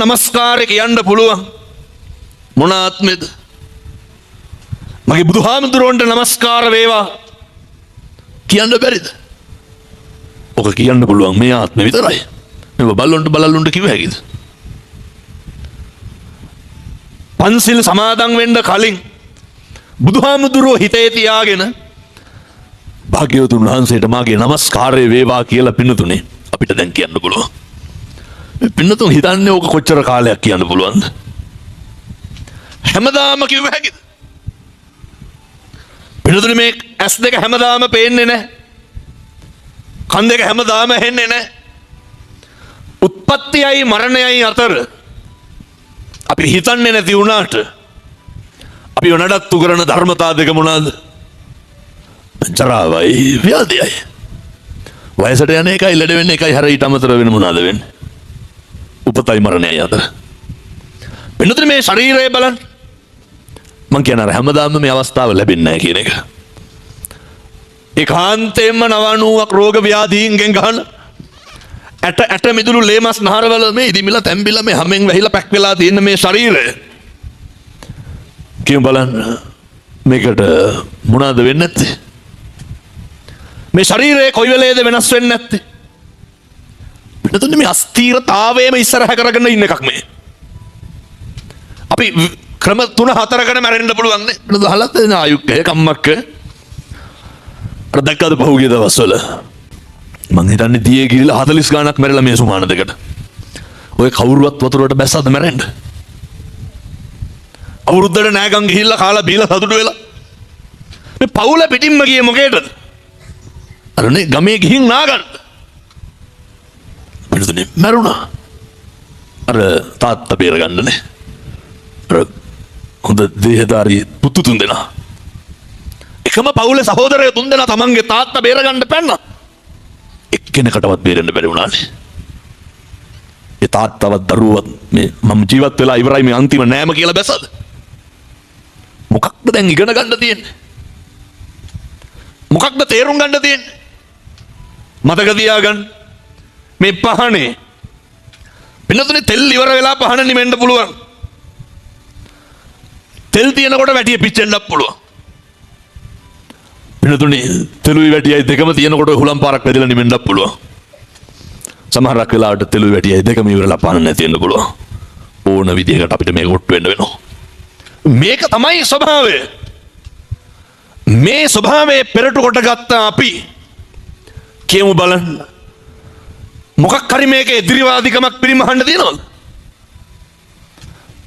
නමස්කාරය කියන්න පුළුවන් මොන ආත්මෙද? මගේ බුදුහාමුදුරුවන්ට නමස්කාර වේවා කියන්න බැරිද? ඔක කියන්න පුළුවන් මේ ආත්මෙ විතරයි. මේ බල්ලොන්ට කිව්ව හැකිද? පන්සිල් සමාදන් වෙන්න කලින් බුදුහාමුදුරුවෝ හිතේ තියාගෙන භාග්‍යවතුන් වහන්සේට මාගේ නමස්කාරය වේවා කියලා පින්නතුනේ අපිට දැන් කියන්න පුළුවන්. පින්නතුන් හිතන්නේ ඕක කොච්චර කාලයක් කියන්න පුළුවන්ද? හැමදාම කිව්ව හැකිද? පින්නතුනේ මේ ඇස් දෙක හැමදාම පේන්නේ නැහැ. කන් දෙක හැමදාම ඇහෙන්නේ නැහැ. උත්පත්තියයි මරණයයි අතර අපි හිතන්නේ නැති වුණාට අපි නඩත්තු කරන ධර්මතා දෙක මොනවාද? ජරාවයි ව්‍යාධියයි. වයසට යන එකයි ලෙඩ වෙන එකයි හැර ඊට අමතර වෙන මොනවාද වෙන්නේ? උපතයි මරණයයි අතර. වෙනතර මේ ශරීරය බලන්න. මං කියන අර හැමදාම මේ අවස්ථාව ලැබෙන්නේ නැහැ කියන එක. ඒකාන්තයෙන්ම 90ක් රෝග ව්‍යාධීන්ගෙන් ගන්න ඇට මිදුළු ලේමස් නහරවල මේ ඉදිමිලා තැම්බිලා මේ හැමෙන් වැහිලා පැක් වෙලා තියෙන මේ ශරීරය. කියමු බලන්න මේකට මොනවාද වෙන්නේ නැත්තේ? මේ ශරීරයේ කොයි වෙලේද වෙනස් වෙන්නේ නැත්තේ? පිටුතුනේ මේ අස්ථීරතාවයේම ඉස්සරහ කරගෙන ඉන්න එකක් මේ. අපි ක්‍රම 3-4කට මැරෙන්න පුළුවන් නේ. පිටුතු අහලත් එන ආයුක්කය කම්මක්ක. අර දැක්කද පහුගිය දවස්වල මං හිතන්නේ දියේ ගිරිලා 40 ගාණක් මැරෙලා මේ සුමාන දෙකට. ඔය කවුරුවත් වතුරට බැස්සද මැරෙන්න? අවුරුද්දට නෑගම් ගිහිල්ලා කාලා බීලා සතුටු වෙලා මේ පවුල පිටින්ම ගියේ මොකේද? අරනේ ගමේ ගිහින් නාගන්න. පිටුනේ මැරුණා. අර තාත්තා බේරගන්නනේ. අර හොඳ දේහදාරි පුතු තුන්දෙනා. එකම පවුලේ සහෝදරයෝ තුන්දෙනා තමන්ගේ තාත්තා බේරගන්න පැන්නා. එක්කෙනෙකුටවත් බේරෙන්න බැරි වුණානේ. ඒ තාත්තවත් දරුවවත් මේ මම ජීවත් වෙලා ඉවරයි මේ අන්තිම නෑම කියලා බැසද? මොකක්ද දැන් ඉගෙන ගන්න තියෙන්නේ? මොකක්ද තේරුම් ගන්න තියෙන්නේ? මතක තියාගන්න මේ පහනේ පින්නතුනේ තෙල් ඉවර වෙලා පහන නිවෙන්න පුළුවන්. තෙල් තියෙනකොට වැටිය පිච්චෙන්නත් පුළුවන්. පින්නතුනේ තෙලුයි වැටියයි දෙකම තියෙනකොට හුලම් පාරක් වැදිලා නිවෙන්නත් පුළුවන්. සමහරක් වෙලාවට තෙලුයි වැටියයි දෙකම ඉවරලා පහන නැති වෙන්න පුළුවන්. ඕන විදිහකට අපිට මේක ඔට්ටු වෙන්න වෙනවා. මේක තමයි ස්වභාවය. මේ ස්වභාවයේ පෙරට කොට ගත්ත අපි කියමු බලන්න. මොකක් හරි මේක එදිරිවාදිකමක් පිරිමහන්න තියනවද?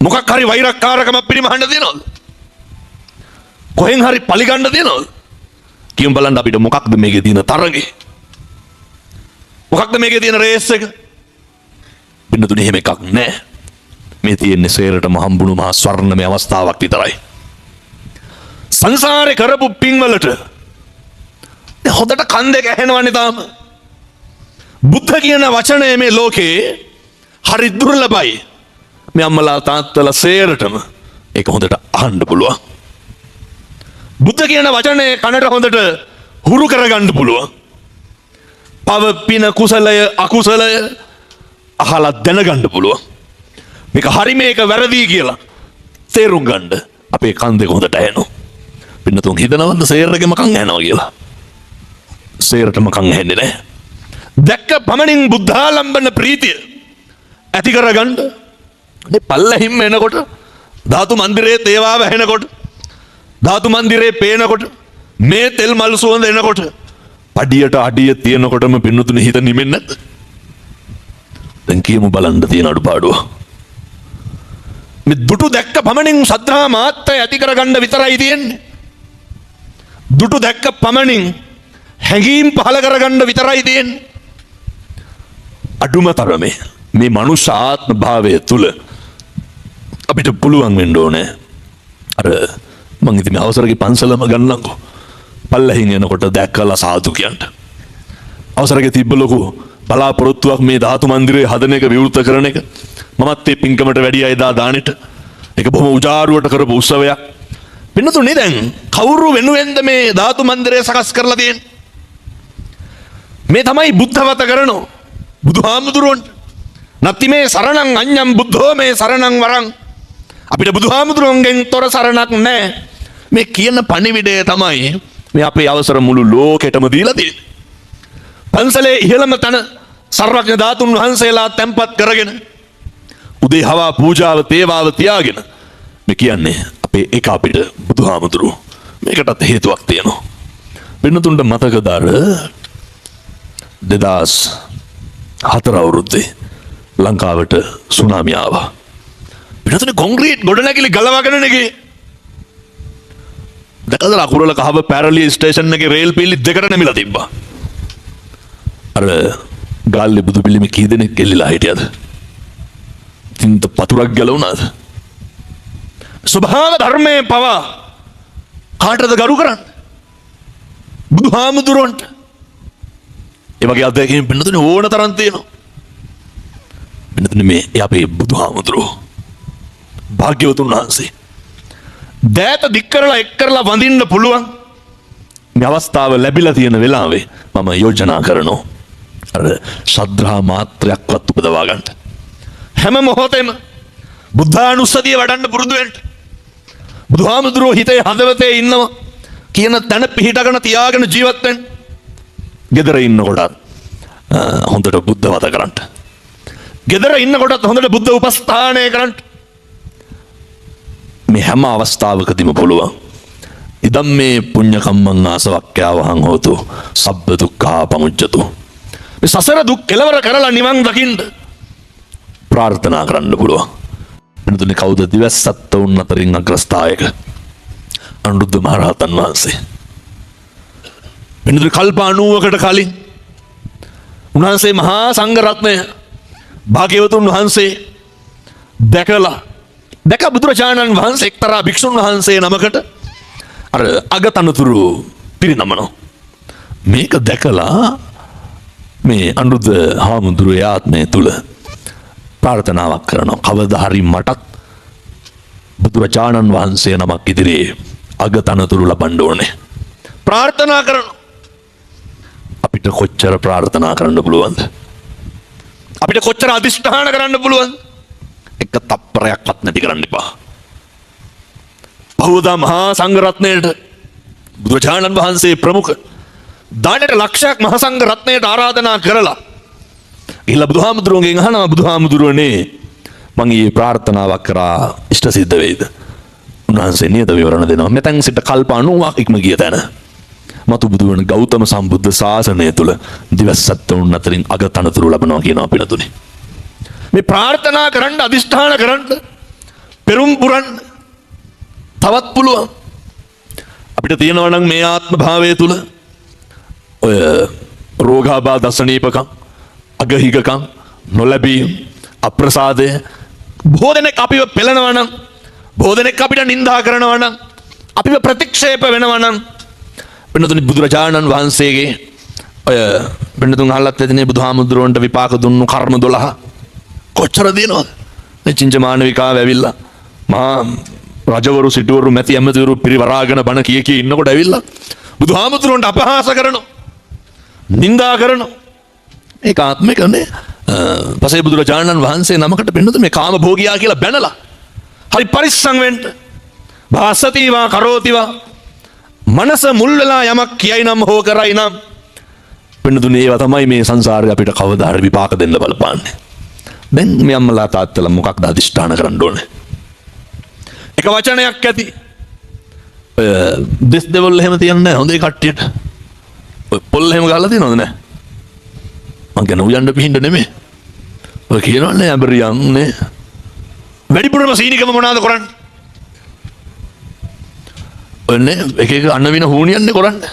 මොකක් හරි වෛරක්කාරකමක් පිරිමහන්න තියනවද? කොහෙන් හරි පලිගන්න තියනවද? කියමු බලන්න අපිට මොකක්ද මේකේ තියෙන තරගේ? මොකක්ද මේකේ තියෙන රේස් එක? පින්නතුනේ එහෙම එකක් නැහැ. මේ තියෙන්නේ සේරටම හම්බුණු මහා ස්වර්ණමය අවස්ථාවක් විතරයි. සංසාරේ කරපු පින්වලට හොඳට කන් දෙක ඇහෙනවනේ තාම. බුද්ධ කියන වචනය මේ ලෝකේ හරි දුර්ලභයි. මේ අම්මලා තාත්තලා සේරටම ඒක හොඳට අහන්න පුළුවන්. බුද්ධ කියන වචනේ කනට හොඳට හුරු කරගන්න පුළුවන්. පව පින කුසලය අකුසලය අහලා දැනගන්න පුළුවන්. මේක හරි මේක වැරදි කියලා තේරුම් ගන්න අපේ කන් දෙක හොඳට ඇහෙනවා. පින්නතුන් හිතනවද සේරගෙම කන් ඇහෙනවා කියලා? සේරටම කන් ඇහෙන්නේ නැහැ. දැක්ක පමණින් බුද්ධාලම්බන ප්‍රීතිය ඇති කරගන්න මේ පල්ලෙහිම එනකොට ධාතු මන්දිරයේ තේවාව ඇහෙනකොට ධාතු මන්දිරේ පේනකොට මේ තෙල් මල් සුවඳ එනකොට පඩියට අඩිය තියෙනකොටම පින්නතුනේ හිත නිමෙන්නේ නැද්ද? දැන් කියමු බලන්න තියෙන අඩුපාඩුව. මේ දුටු දැක්ක පමණින් සද්ධා මාත්‍රය ඇති කරගන්න විතරයි තියෙන්නේ. දුටු දැක්ක පමණින් හැඟීම් පහල කරගන්න විතරයි තියෙන්නේ. අඩුම තරමේ මේ මනුෂ්‍ය ආත්ම භාවය තුල අපිට පුළුවන් වෙන්න ඕනේ. අර මං ඉතින් අවසරගේ පන්සලම ගන්නම්කෝ. පල්ලෙහින් එනකොට දැක්කලා සාදු කියන්න. අවසරගේ තිබ්බ ලොකු බලාපොරොත්තුවක් මේ ධාතු මන්දිරේ හදන එක විවෘත කරන එක. මමත් ඒ පින්කමට වැඩි අයදා දානෙට ඒක බොහොම උජාරුවට කරපු උත්සවයක්. පින්නතුනේ දැන් කවුරු වෙනුවෙන්ද මේ ධාතු මන්දිරය සකස් කරලා තියෙන්නේ? මේ තමයි බුද්ධවත කරනෝ. බුදුහාමුදුරුවන්ට නත්ති මේ සරණං අඤ්ඤං බුද්ධෝ මේ සරණං වරං. අපිට බුදුහාමුදුරුවන්ගෙන් තොර සරණක් නැහැ. මේ කියන පණිවිඩය තමයි මේ අපේ අවසර මුළු ලෝකෙටම දීලා තියෙන්නේ. පන්සලේ ඉහළම තන සර්වඥ ධාතුන් වහන්සේලා තැන්පත් කරගෙන උදේ හවා පූජාව තේවාව තියාගෙන මේ කියන්නේ අපේ එක අපිට බුදුහාමුදුරුවෝ. මේකටත් හේතුවක් තියෙනවා. පින්නතුන්ට මතකද අර 2004 අවුරුද්දේ ලංකාවට සුනාමිය ආවා. පින්නතුනේ කොන්ක්‍රීට් ගොඩනැගිලි ගලවගෙන නෙගේ. දැකලා අකුරල කහව පැරලි ස්ටේෂන් එකේ රේල් පිල්ලි දෙකට නැමිලා තිබ්බා. අර ගාල්ලේ බුදු පිළිම කී දෙනෙක් එල්ලලා හිටියද? තින්ත පතුරක් ගැලවුණාද? ස්වභාව ධර්මයේ පවා කාටද ගරු කරන්නේ? බුදුහාමුදුරන්ට. ඒ වගේ අත්දැකීම් පින්නතුනේ ඕන තරම් තියෙනවා. පින්නතුනේ මේ අපේ බුදුහාමුදුරෝ භාග්‍යවතුන් වහන්සේ දෑත දික් කරලා එක් කරලා වඳින්න පුළුවන් මේ අවස්ථාව ලැබිලා තියෙන වෙලාවේ මම යෝජනා කරනවා අර ශ්‍රද්ධා මාත්‍රයක්වත් උපදවා ගන්න. හැම මොහොතෙම බුද්ධානුස්සතිය වඩන්න පුරුදු වෙන්න. බුදුහාමුදුරෝ හිතේ හදවතේ ඉන්නවා කියන තැන පිහිටගෙන තියාගෙන ජීවත් වෙන්න. ගෙදර ඉන්නකොටත් හොඳට බුද්ධ වත කරන්න. ගෙදර ඉන්නකොටත් හොඳට බුද්ධ උපස්ථානය කරන්න. මේ හැම අවස්ථාවකදීම පුළුවන්. ඉදම් මේ පුඤ්ඤ කම්මං ආසවක්ඛ්‍යාවහං හෝතු සබ්බ දුක්ඛා පමුච්ඡතු. මේ සසර දුක් කෙලවර කරලා නිවන් දකින්න ප්‍රාර්ථනා කරන්න පුළුවන්. එනතුනේ කවුද දිවස්සත් වුන් අතරින් අග්‍රස්ථායක? අනුරුද්ධ මහරහතන් වහන්සේ. එනතුනේ කල්ප 90කට කලින් උන්වහන්සේ මහා සංඝ රත්නය භාග්‍යවතුන් වහන්සේ දැක බුදුරජාණන් වහන්සේ එක්තරා භික්ෂුන් වහන්සේ නමකට අර අගතනතුරු පිරිනමනවා. මේක දැකලා මේ අනුරුද්ධ හාමුදුරුවෝ ආත්මය තුල ප්‍රාර්ථනාවක් කරනවා. කවදා හරි මටත් බුදුරජාණන් වහන්සේ නමක් ඉදිරියේ අගතනතුරු ලබන්න ඕනේ. ප්‍රාර්ථනා කරනවා. අපිට කොච්චර ප්‍රාර්ථනා කරන්න පුළුවන්ද? අපිට කොච්චර අධිෂ්ඨාන කරන්න පුළුවන්ද? එක තප්පරයක්වත් නැති කරන්න එපා. බෞද්ධ මහා සංඝ රත්නයට බුදුරජාණන් වහන්සේ ප්‍රමුඛ දානට ලක්ෂයක් මහා සංඝ රත්නයට ආරාධනා කරලා ගිහිල්ලා බුදුහාමුදුරුවන්ගෙන් අහනවා බුදුහාමුදුරුවනේ මම ඊ ප්‍රාර්ථනාවක් කරා ඉෂ්ට සිද්ධ වෙයිද? උන්වහන්සේ නියත විවරණ දෙනවා. මෙතෙන් සිට කල්ප 90ක් ඉක්ම ගිය තැන මතු බුදුවන ගෞතම සම්බුද්ධ ශාසනය තුල දිවස්සත්තුන් අතරින් අගතනතුරු ලබනවා කියනවා පිළිතුනේ. මේ ප්‍රාර්ථනා කරන්න අදිෂ්ඨාන කරන්න පෙරම් පුරන්න තවත් පුළුවන්. අපිට තියෙනවා නම් මේ ආත්ම භාවය තුල ඔය රෝගාබාධ දසනීපකම් අගහිගකම් නොලැබීම් අප්‍රසාදය බොහෝ දෙනෙක් අපිව පෙළනවා නම් බොහෝ දෙනෙක් අපිට නිඳා කරනවා නම් අපිව ප්‍රතික්ෂේප වෙනවා නම් වෙනතුනි බුදුරජාණන් වහන්සේගේ ඔය වෙනතුන් අහලත් ඇතිනේ බුදුහාමුදුරුවන්ට විපාක දුන්නු කර්ම 12 කොච්චර දිනවද? මේ චින්ච මානවිකාව ඇවිල්ලා මහා රජවරු සිටවරු මැති ඇමතිවරු පිරිවරාගෙන බණ කී ඉන්නකොට ඇවිල්ලා බුදුහාමුදුරුවන්ට අපහාස කරනවා නිඳා කරනවා. ඒක ආත්මිකනේ. පසේ බුදුරජාණන් වහන්සේ නමකට පෙන්වුද මේ කාම භෝගියා කියලා බැනලා හරි පරිස්සම් වෙන්න. භාසතිවා කරෝතිවා මනස මුල් වෙලා යමක් කියයි නම් හෝ කරයි නම් පෙන්වුදුනේ ඒවා තමයි මේ සංසාරේ අපිට කවදා හරි විපාක දෙන්න බලපාන්නේ. දැන් මේ අම්මලා තාත්තලා මොකක්ද අදිෂ්ඨාන කරන්න ඕනේ? එක වචනයක් ඇති. දෙස් දෙවල් එහෙම තියන්නේ නැහැ හොඳේ කට්ටියට. ඔය පොල් එහෙම ගහලා තියනවද නැහැ? මං කියන උයන්ඩ පිහින්ඩ නෙමේ. ඔය කියනවනේ ඇබරියන් නේ. වැඩිපුරම සීනිකම මොනවාද කරන්නේ? ඔන්නේ එක එක අන්න වින හුණියන්නේ කරන්නේ.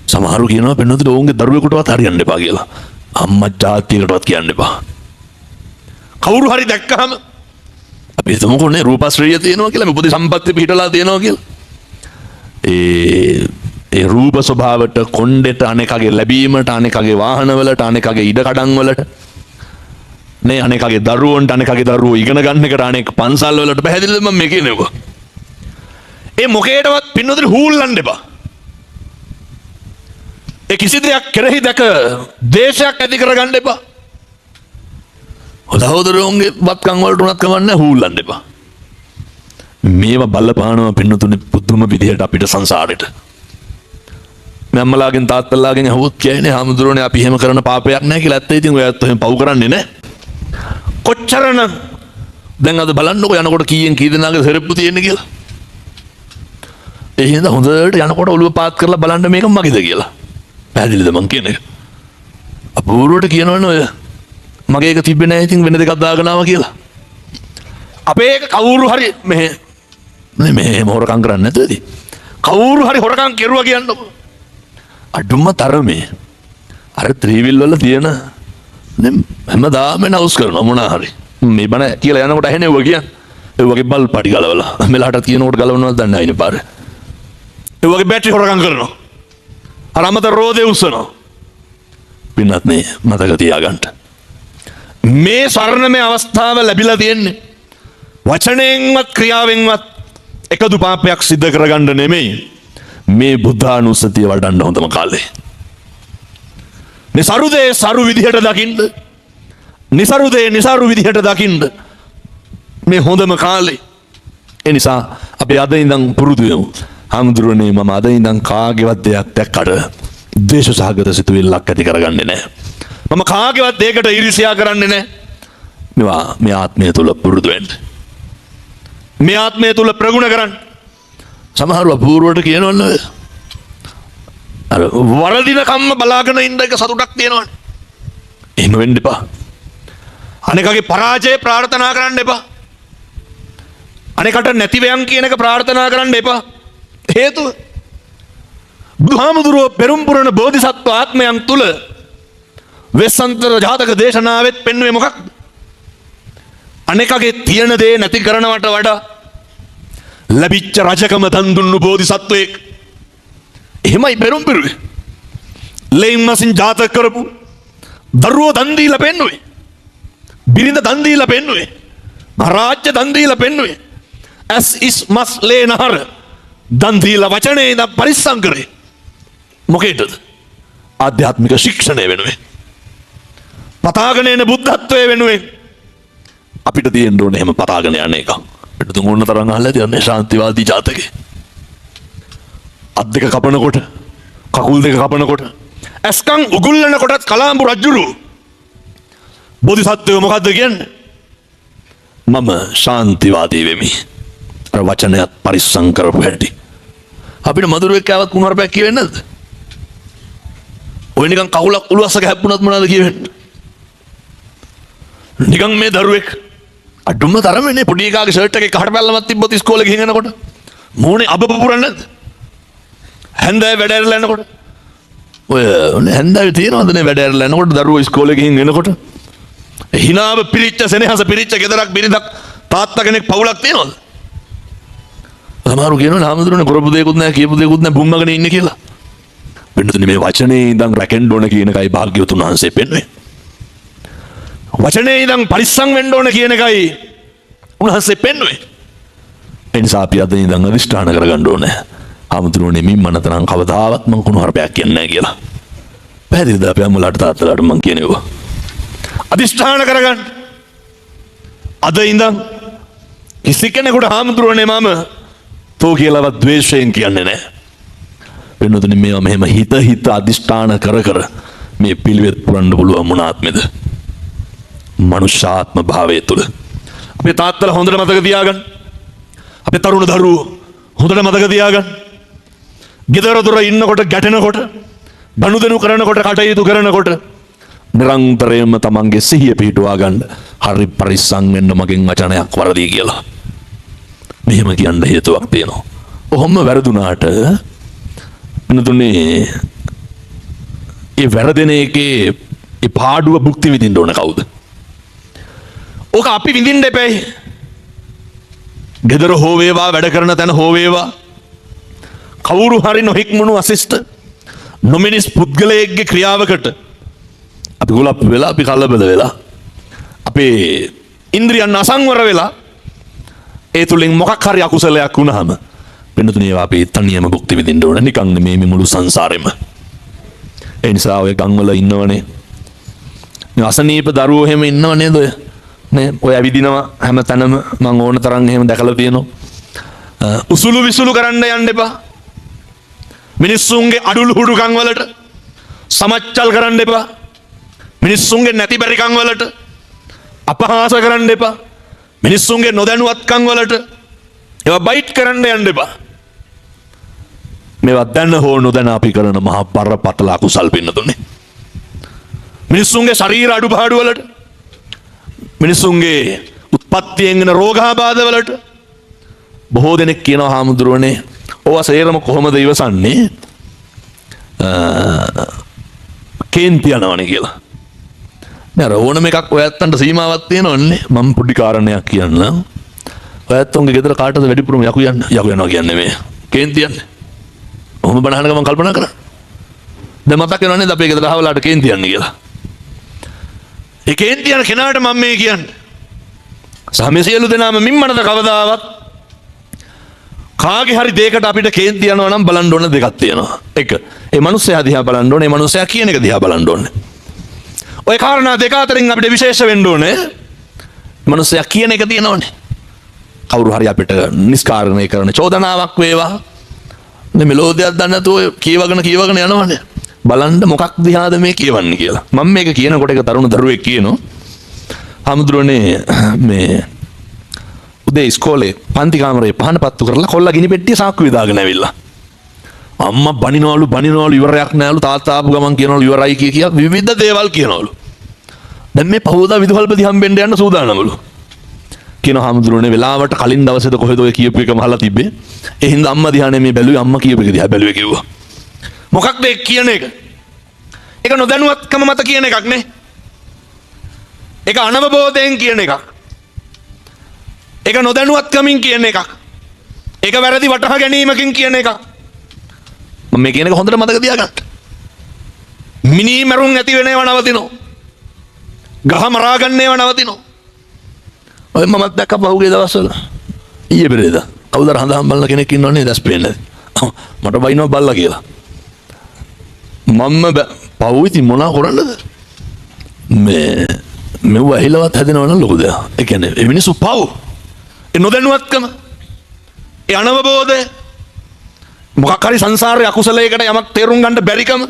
සමහරු කියනවා පෙන්නොත් ඔවුන්ගේ දරුවෙකුටවත් හරියන්න එපා කියලා. අම්මා ජාතියකටවත් කියන්න එපා. කවුරු හරි දැක්කහම අපි හිතමුකෝ නේ රූපශ්‍රීය තියෙනවා කියලා මේ පොඩි සම්පත්තිය පිටලා තියෙනවා කියලා. ඒ රූප ස්වභාවයට කොණ්ඩෙට අනේකගේ ලැබීමට අනේකගේ වාහනවලට අනේකගේ ඉඩකඩම් වලට නේ අනේකගේ දරුවන්ට අනේකගේ දරුවෝ ඉගෙන ගන්න එකට අනේක පන්සල් වලට පැහැදිලිද මම මේ කියනවා. ඒ මොකේටවත් පින්නොතේ හූල්ලන්න එපා. ඒ කිසි දෙයක් කෙරෙහි දැක දේශයක් ඇති කරගන්න එපා. හොදහොදරුවන්ගේ බත්කම් වලට උනත් කමන්නේ හූල්ලන්න එපා. මේවා බලපානවා පින්නතුනේ පුදුම විදිහට අපිට සංසාරෙට. මම්මලාගෙන් තාත්තලාගෙන් අහුවොත් කියන්නේ හාමුදුරනේ අපි එහෙම කරන පාපයක් නැහැ කියලා. ඇත්ත ඉතින් ඔයත් එහෙම පව් කරන්නේ නැහැ. කොච්චරනම් දැන් අද බලන්නකො යනකොට කීයෙන් කී දෙනාගේ සෙරප්පු තියෙන්නේ කියලා. ඒ හින්දා හොඳට යනකොට ඔළුව පාත් කරලා බලන්න මේක මගේද කියලා. පැහැදිලිද මං කියන්නේ? අපූර්වට කියනවනේ ඔය මගේ එක තිබ්බේ නැහැ ඉතින් වෙන දෙකක් දාගෙන ආවා කියලා. අපේ එක කවුරු හරි මේ හොරකම් කරන්නේ නැතුවද? කවුරු හරි හොරකම් කෙරුවා කියන්නකො. අඩුම තරමේ අර ත්‍රිවිල් වල තියෙන හැමදාම නවුස් කරනවා මොනා හරි. මේ බණ කියලා යනකොට ඇහෙනේ ඔය කියන්නේ. ඒ වගේ බල් පඩි ගලවලා මෙලහට කියනකොට ගලවනවද දන්නේ නැහැ නේ පාර. ඒ වගේ බැටරි හොරකම් කරනවා. අර අමතර රෝදේ උස්සනවා. පින්නත් නේ මතක තියාගන්න. මේ ස්වර්ණමය අවස්ථාව ලැබිලා තියෙන්නේ වචනයෙන්වත් ක්‍රියාවෙන්වත් එකදු පාපයක් සිද්ධ කරගන්න නෙමෙයි. මේ බුද්ධානුස්සතිය වඩන්න හොඳම කාලේ. නිසරුදේ සරු විදිහට දකින්න. නිසරුදේ නිසරු විදිහට දකින්න. මේ හොඳම කාලේ. ඒ නිසා අපි අද ඉඳන් පුරුදු වෙමු. හාමුදුරනේ මම අද ඉඳන් කාගේවත් දෙයක් දැක්කට ද්වේෂ සහගත සිතුවිල්ලක් ඇති කරගන්නේ නැහැ. මම කාගේවත් දෙයකට ඊර්ෂ්‍යා කරන්නේ නැහැ. මේවා මේ ආත්මය තුල පුරුදු වෙන්න. මේ ආත්මය තුල ප්‍රගුණ කරන්න. සමහරව අපූර්වට කියනවනේ අර වරදින කම්ම බලාගෙන ඉන්න එක සතුටක් තියෙනවනේ. එහෙම වෙන්න එපා. අනේකගේ පරාජය ප්‍රාර්ථනා කරන්න එපා. අනේකට නැතිවයන් කියන එක ප්‍රාර්ථනා කරන්න එපා. හේතුව බුදුහාමුදුරුවෝ පෙරම් පුරන බෝධිසත්ව ආත්මයන් තුල වෙස්සන්තර ජාතක දේශනාවෙත් පෙන්වුවේ මොකක්ද? අනේකගේ තියෙන දේ නැති කරනවට වඩා ලැබිච්ච රජකම දන් දුන්නු බෝධිසත්වයෙක්. එහෙමයි පෙරම් පිරුවේ. ලෙයින් මසින් ජාතක කරපු දරුවෝ දන් දීලා පෙන්වුවේ. බිරිඳ දන් දීලා පෙන්වුවේ. රාජ්‍ය දන් දීලා පෙන්වුවේ. ඇස් ඉස් මස් ලේනහර දන් දීලා වචනේ ඉඳන් පරිස්සම් කරේ. මොකේද? ආධ්‍යාත්මික ශික්ෂණය වෙනුවෙන්. පතාගෙන එන බුද්ධත්වයේ වෙනුවෙන්. අපිට තියෙන්න ඕනේ එහෙම පතාගෙන යන එක. අපිට තුන් ඕන තරම් අහලා තියෙන්නේ ශාන්තිවාදී ජාතකේ. අත් දෙක කපනකොට, කකුල් දෙක කපනකොට, ඇස්කම් උගුල්ලනකොටත් කලාඹු රජුරු බෝධිසත්වයෝ මොකද්ද කියන්නේ? මම ශාන්තිවාදී වෙමි. අර වචනයත් පරිස්සම් කරපු හැටි. අපිට මధుරෙක් ආවත් කුණුහරුපයක් කියවෙන්නේ නැද්ද? ඔය නිකන් කකුලක් උළුවස්සක හැප්පුණත් මොනවද කියවෙන්නේ? නිකන් මේ දරුවෙක් අඩුම තරමනේ පොඩි එකාගේ ෂර්ට් එකේ කහට පැල්ලමක් තිබ්බොත් ඉස්කෝලේ ගිහින් යනකොට මූණේ අබ පුපුරන්නේ නැද්ද? හැන්දෑවේ වැඩ ඇරලා යනකොට ඔය හැන්දෑවේ තියනවද නේ වැඩ ඇරලා යනකොට දරුවෝ ඉස්කෝලේ ගිහින් එනකොට හිනාව පිරිච්ච සෙනෙහස පිරිච්ච ගෙදරක් බිරිඳක් තාත්තා කෙනෙක් පවුලක් තියනවද? සමහරු කියනවා නාමදුරනේ කරපු දෙයක්වත් නැහැ කියපු දෙයක්වත් නැහැ බුම්මගෙන ඉන්නේ කියලා. වෙනතුනේ මේ වචනේ ඉඳන් රැකෙන්න ඕන කියන එකයි භාග්‍යවතුන් වහන්සේ පෙන්වන්නේ. වචනේ ඉඳන් පරිස්සම් වෙන්න ඕන කියන එකයි උන්වහන්සේ පෙන්වන්නේ. ඒ නිසා අපි අද ඉඳන් අදිෂ්ඨාන කරගන්න ඕනේ. ආමුදුරනේ මිම්මන තරම් කවදාවත් මම කුණුහරුපයක් කියන්නේ නැහැ කියලා. පැහැදිලිද අපි අම්මලාට තාත්තලාට මං කියනවා. අදිෂ්ඨාන කරගන්න. අද ඉඳන් කිසි කෙනෙකුට ආමුදුරනේ මම තෝ කියලාවත් ද්වේෂයෙන් කියන්නේ නැහැ. වෙනතුනේ මේවා මෙහෙම හිත අදිෂ්ඨාන කර මේ පිළිවෙත් පුරන්න පුළුවන් මොන ආත්මෙද? මනුෂ්‍යාත්ම භාවය තුළ. අපේ තාත්තලා හොඳට මතක තියාගන්න. අපේ තරුණ දරුවෝ හොඳට මතක තියාගන්න. ගෙදර දොර ඉන්නකොට ගැටෙනකොට, ගනුදෙනු කරනකොට, කටයුතු කරනකොට නිරන්තරයෙන්ම තමන්ගේ සිහිය පිහිටුවා ගන්න. හරි පරිස්සම් වෙන්න මගෙන් වචනයක් වරදී කියලා. මෙහෙම කියන්න හේතුවක් තියෙනවා. ඔහොම වැරදුනාට වෙනතුනේ ඒ වැරදෙන එකේ ඒ පාඩුව භුක්ති විඳින්න ඕන කවුද? ඕක අපි විඳින්න එපැයි. ගෙදර හෝ වේවා, වැඩ කරන තැන හෝ වේවා, කවුරු හරි නොහික්මුණු අසිෂ්ට නොමිනිස් පුද්ගලයෙක්ගේ ක්‍රියාවකට අපි ගොලප් වෙලා, අපි කලබල වෙලා, අපේ ඉන්ද්‍රියන් අසංවර වෙලා ඒ තුලින් මොකක් හරි අකුසලයක් වුණාම වෙනතුනේ අපි තනියම භුක්ති විඳින්න ඕන. නිකන් නෙමේ මේ මුළු සංසාරෙම. ඒ නිසා ඔය ගම්වල ඉන්නවනේ. මේ අසනීප දරුවෝ එහෙම ඉන්නව නේද ඔය? නේ ඔය ඇවිදිනවා හැම තැනම මම ඕන තරම් එහෙම දැකලා තියෙනවා. උසුළු විසුළු කරන්න යන්න එපා. මිනිස්සුන්ගේ අඩුළු හුඩුකම් වලට සමච්චල් කරන්න එපා. මිනිස්සුන්ගේ නැති බැරිකම් වලට අපහාස කරන්න එපා. මිනිස්සුන්ගේ නොදැනුවත්කම් වලට ඒවා බයිට් කරන්න යන්න එපා. මේවා දැන හෝ නොදැන අපි කරන මහා බරපතල අකුසල් පින්නතුනේ. මිනිස්සුන්ගේ ශරීර අඩුපාඩු වලට මිනිස්සුන්ගේ උත්පත්තියෙන් එන රෝගාබාධ වලට බොහෝ දෙනෙක් කියනවා හාමුදුරුවනේ ඕවා සේරම කොහොමද ඉවසන්නේ? කේන්ති යනවනේ කියලා. නේද? ඕනම එකක් ඔයත්තන්ට සීමාවක් තියෙනවනේ. මම පොඩි කාරණයක් කියන්නම්. ඔයත්තන්ගේ ගෙදර කාටද වැඩිපුරම යකු යනවා කියන්නේ මේ කේන්ති යන්නේ. ඔහොම බනහනක මම කල්පනා කරා. දැන් මතක් වෙනවා නේද අපේ ගෙදර අහවලාට කේන්ති යන්නේ කියලා. ඒ කේන්ති යන කෙනාට මම මේ කියන්නේ. සාමයේ සියලු දෙනාම මිම්මනද කවදාවත් කාගේ හරි දෙයකට අපිට කේන්ති යනවා නම් බලන්න ඕන දෙකක් තියෙනවා. එක, ඒ මනුස්සයා දිහා බලන්න ඕනේ, ඒ මනුස්සයා කියන එක දිහා බලන්න ඕනේ. ඔය කාරණා දෙක අතරින් අපිට විශේෂ වෙන්න ඕනේ. මනුස්සයා කියන එක තියෙනවනේ. කවුරු හරි අපිට නිස්කාරණය කරන චෝදනාවක් වේවා. මේ මෙලෝදියක් දන්නේ නැතුව කියවගෙන යනවනේ. බලන්න මොකක් දිහාද මේ කියවන්නේ කියලා. මම මේක කියනකොට එක තරුණ දරුවෙක් කියනවා. හමුදුරනේ මේ උදේ ඉස්කෝලේ පන්ති කාමරේ පහන පත්තු කරලා කොල්ලා ගිනි පෙට්ටිය සාක්කු විදාගෙන ඇවිල්ලා. අම්මා බනිනවලු ඉවරයක් නෑලු තාත්තා ආපු ගමන් කියනවලු ඉවරයි කිය විවිධ දේවල් කියනවලු. දැන් මේ පහෝදා විදුහල්පති හම්බෙන්න යන්න සූදානම්ලු. කියන හාමුදුරනේ වෙලාවට කලින් දවසේද කොහෙද ඔය කියපු එකම අහලා තිබ්බේ. ඒ හින්දා අම්මා දිහානේ මේ බැලුවේ අම්මා කියපු එක දිහා බැලුවේ කිව්වා. මොකක්ද ඒ කියන එක? ඒක නොදැනුවත්කම මත කියන එකක් නේ. ඒක අනවබෝධයෙන් කියන එකක්. ඒක නොදැනුවත්කමින් කියන එකක්. ඒක වැරදි වටහා ගැනීමකින් කියන එකක්. මම මේ කියන එක හොඳට මතක තියාගන්න. මිනී මරුන් ඇති වෙනව නවතිනවා. ගහ මරා ගන්නේව නවතිනවා. ඔය මමත් දැක්ක පහුගිය දවස්වල ඊයේ පෙරේද කවුද හඳහම් බලන කෙනෙක් ඉන්නවනේ දැස් පේන්නේ. මට බයිනවා බල්ලා කියලා. මම පවුති මොනා කරන්නද? මෙව ඇහිලවත් හැදෙනව නම් ලොකු දෙයක්. ඒ කියන්නේ ඒ මිනිස්සු පව්. ඒ නොදැනුවත්කම. ඒ අනවබෝධය. මොකක් හරි සංසාරයේ අකුසලයකට යමක් තේරුම් ගන්න බැරිකම.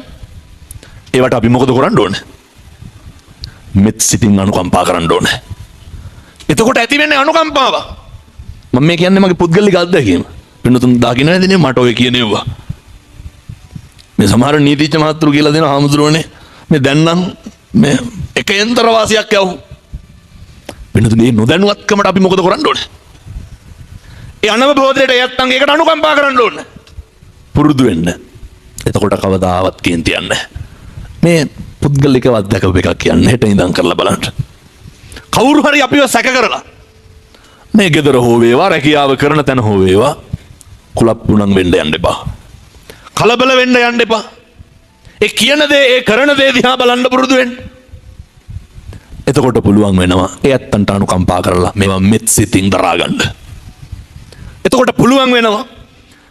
ඒවට අපි මොකද කරන්න ඕනේ? මෙත් සිතින් අනුකම්පා කරන්න ඕනේ. එතකොට ඇති වෙන්නේ අනුකම්පාව. මම මේ කියන්නේ මගේ පුද්ගලික අත්දැකීම. පින්නතුන් දාගෙන නැදිනේ මට ඔය කියනේවා. මේ සමහර නීතිඥ මහතුරු කියලා දෙන හාමුදුරුවනේ මේ දැන් නම් මේ එක යන්ත්‍ර වාසියක් යවු. පින්නතුන් මේ නොදැනුවත්කමට අපි මොකද කරන්න ඕනේ? ඒ අනවබෝධයට යත්තන් ඒකට අනුකම්පා කරන්න ඕනේ. පුරුදු වෙන්න. එතකොට කවදාවත් කේන්ති යන්නේ මේ පුද්ගලිකව අත්දැකපු එකක් කියන්නේ හෙට ඉඳන් කරලා බලන්න. කවුරු හරි අපිව සැක කරලා මේ ගෙදර හෝ වේවා රැකියාව කරන තැන හෝ වේවා කුලප්පුණම් වෙන්න යන්න එපා. කලබල වෙන්න යන්න එපා. ඒ කියන දේ ඒ කරන දේ දිහා බලන්න පුරුදු වෙන්න. එතකොට පුළුවන් වෙනවා ඒ ඇත්තන්ට අනුකම්පා කරලා මේවා මෙත් සිතින් දරා ගන්න. එතකොට පුළුවන් වෙනවා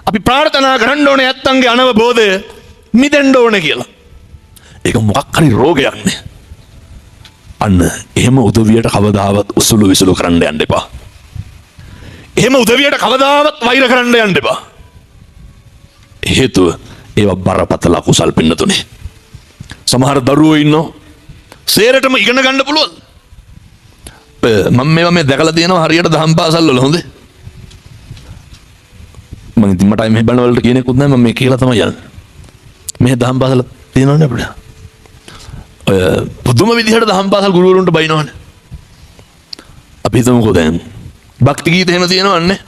අපි ප්‍රාර්ථනා කරන්න ඕනේ ඇත්තන්ගේ අනවබෝධය මිදෙන්න ඕනේ කියලා. ඒක මොකක් හරි රෝගයක් නේ. අන්න එහෙම උදවියට කවදාවත් උසුළු විසුළු කරන්න යන්න එපා. එහෙම උදවියට කවදාවත් වෛර කරන්න යන්න එපා. හේතුව ඒවා බරපතල අකුසල් පින්නතුනේ. සමහර දරුවෝ ඉන්නෝ සේරටම ඉගෙන ගන්න පුළුවන්. මම මේවා මේ දැකලා තියෙනවා හරියට දහම් පාසල් වල හොඳේ. මම ඉතින් මට මේ බණ වලට කියන එකකුත් නැහැ මම මේ කියලා තමයි යන්නේ. මේ දහම් පාසල තියෙනවනේ අපිට. පුදුම විදිහට දහම් පාසල් ගුරුවරුන්ට බයිනවනේ. අපි හිතමුකෝ දැන් භක්ති ගීත එහෙම තියෙනවන්නේ.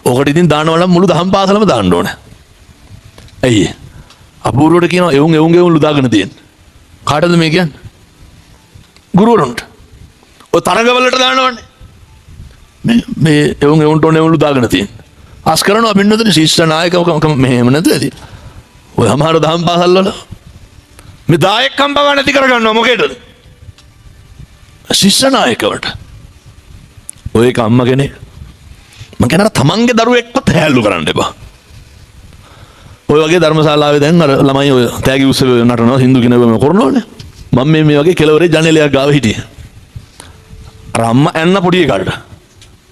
ඕකට ඉතින් දානවනම් මුළු දහම් පාසලම දාන්න ඕනේ. ඇයි? අපූර්වට කියනවා එවුන් ලුදාගෙන තියෙන. කාටද මේ කියන්නේ? ගුරුවරුන්ට. ඔය තරඟවලට දානවන්නේ. මේ එවුන්ට ඕනේ ලුදාගෙන තියෙන. ආස් කරනවා පින්නතුනේ ශිෂ්‍ය නායකකම මෙහෙම නැද්ද? ඔය අමාරු දහම් පාසල් වල මේ දායකම් බව නැති කරගන්නවා මොකේද? ශිෂ්‍ය නායකවට. ඔය එක අම්ම කෙනෙක් මම කියනවා තමන්ගේ දරුවෙක්වත් හැල්ලු කරන්න එපා. ඔය වගේ ධර්මශාලාවේ දැන් අර ළමයි ඔය තෑගි උත්සවය නටනවා හින්දු කෙනෙක් මේ කරනෝනේ. මම මේ වගේ කෙලවරේ ජනේලයක් ගාව හිටියේ. අර අම්මා ඇන්න පොඩි එකාට.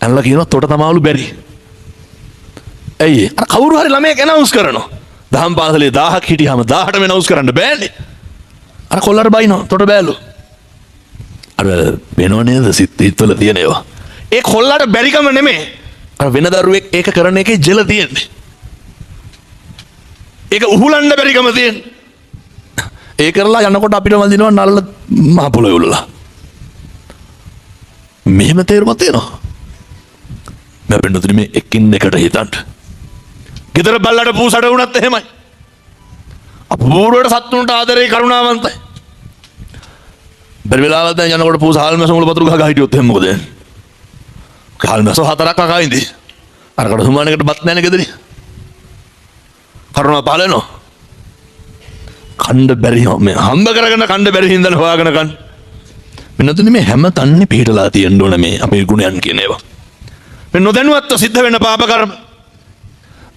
ඇන්නලා කියනවා තොට තමාවලු බැරි. ඇයි අර කවුරු හරි ළමයෙක් ඇනවුන්ස් කරනවා. දහම් පාසලේ 1000ක් හිටියාම 1000ටම ඇනවුන්ස් කරන්න බෑනේ. අර කොල්ලට බයිනවා තොට බෑලු. අර වෙනව නේද සිත්වල තියෙන ඒවා. ඒ කොල්ලට බැරිකම නෙමෙයි. අර වෙන දරුවෙක් ඒක කරන එකේ ජෙල තියෙන්නේ. ඒක උහුලන්න බැරිකම තියෙන්නේ. ඒ කරලා යනකොට අපිට වදිනවා නල්ල මහ පොළොවේ උලලා. මෙහෙම තේරුමක් තියෙනවා. මම පින්නතුනි මේ එකින් එකට හිතන්න. ගෙදර බල්ලට පූසට වුණත් එහෙමයි. අපූර්වට සත්තුන්ට ආදරේ කරුණාවන්තයි. බැරි වෙලාවල් දැන් යනකොට පූස හාල් මැස මුල වතුර ගහ හිටියොත් එහෙම මොකද වෙන්නේ? හාල් මැස හතරක් කකා ඉඳි. අරකට සුමානකට බත් නැනේ ගෙදරි. කරුණා පාලනෝ. කණ්ඩ බැරි මේ හම්බ කරගෙන කණ්ඩ බැරි හින්දා හොයාගෙන කන්න. මෙන්නතුනි මේ හැම තන්නේ පිටලා තියෙන්න ඕන මේ අපේ ගුණයන් කියන ඒවා. මේ නොදැනුවත්ව සිද්ධ වෙන පාප කර්ම.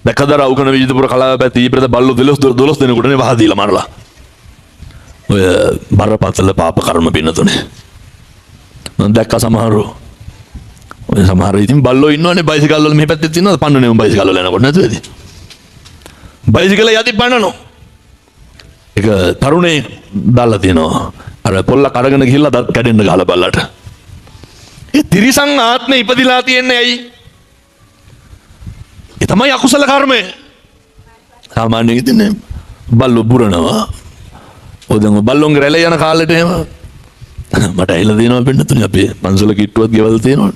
දැකදර උකන විජිතපුර කලාව පැති ඉබ්‍රද බල්ලෝ 12 දෙනෙකුටනේ වහ දීලා මරලා. ඔය බරපතල පාප කර්ම පින්නතුනේ. මම දැක්ක සමහරව. ඔය සමහර ඉතින් බල්ලෝ ඉන්නවනේ බයිසිකල් වල මෙහෙ පැත්තේ තියෙනවා පන්නනේ උන් බයිසිකල් වල යනකොට නැතුව ඇති. බයිසිකල් යටි පන්නනෝ. ඒක තරුණේ දාලා තියෙනවා. අර පොල්ලක් අරගෙන ගිහිල්ලා දත් කැඩෙන්න ගහලා බල්ලට. ඒ තිරිසන් ආත්මේ ඉපදිලා තියන්නේ ඇයි? ඒ තමයි අකුසල කර්මය. සාමාන්‍යයෙන් ඉතින් බල්ලෝ බුරනවා. ඔය දැන් බල්ලොන්ගේ රැළේ යන කාලෙට එහෙම මට ඇහිලා තියෙනවා පින්නතුනේ අපේ පන්සල කිට්ටුවක් ගෙවල් තියෙනවා.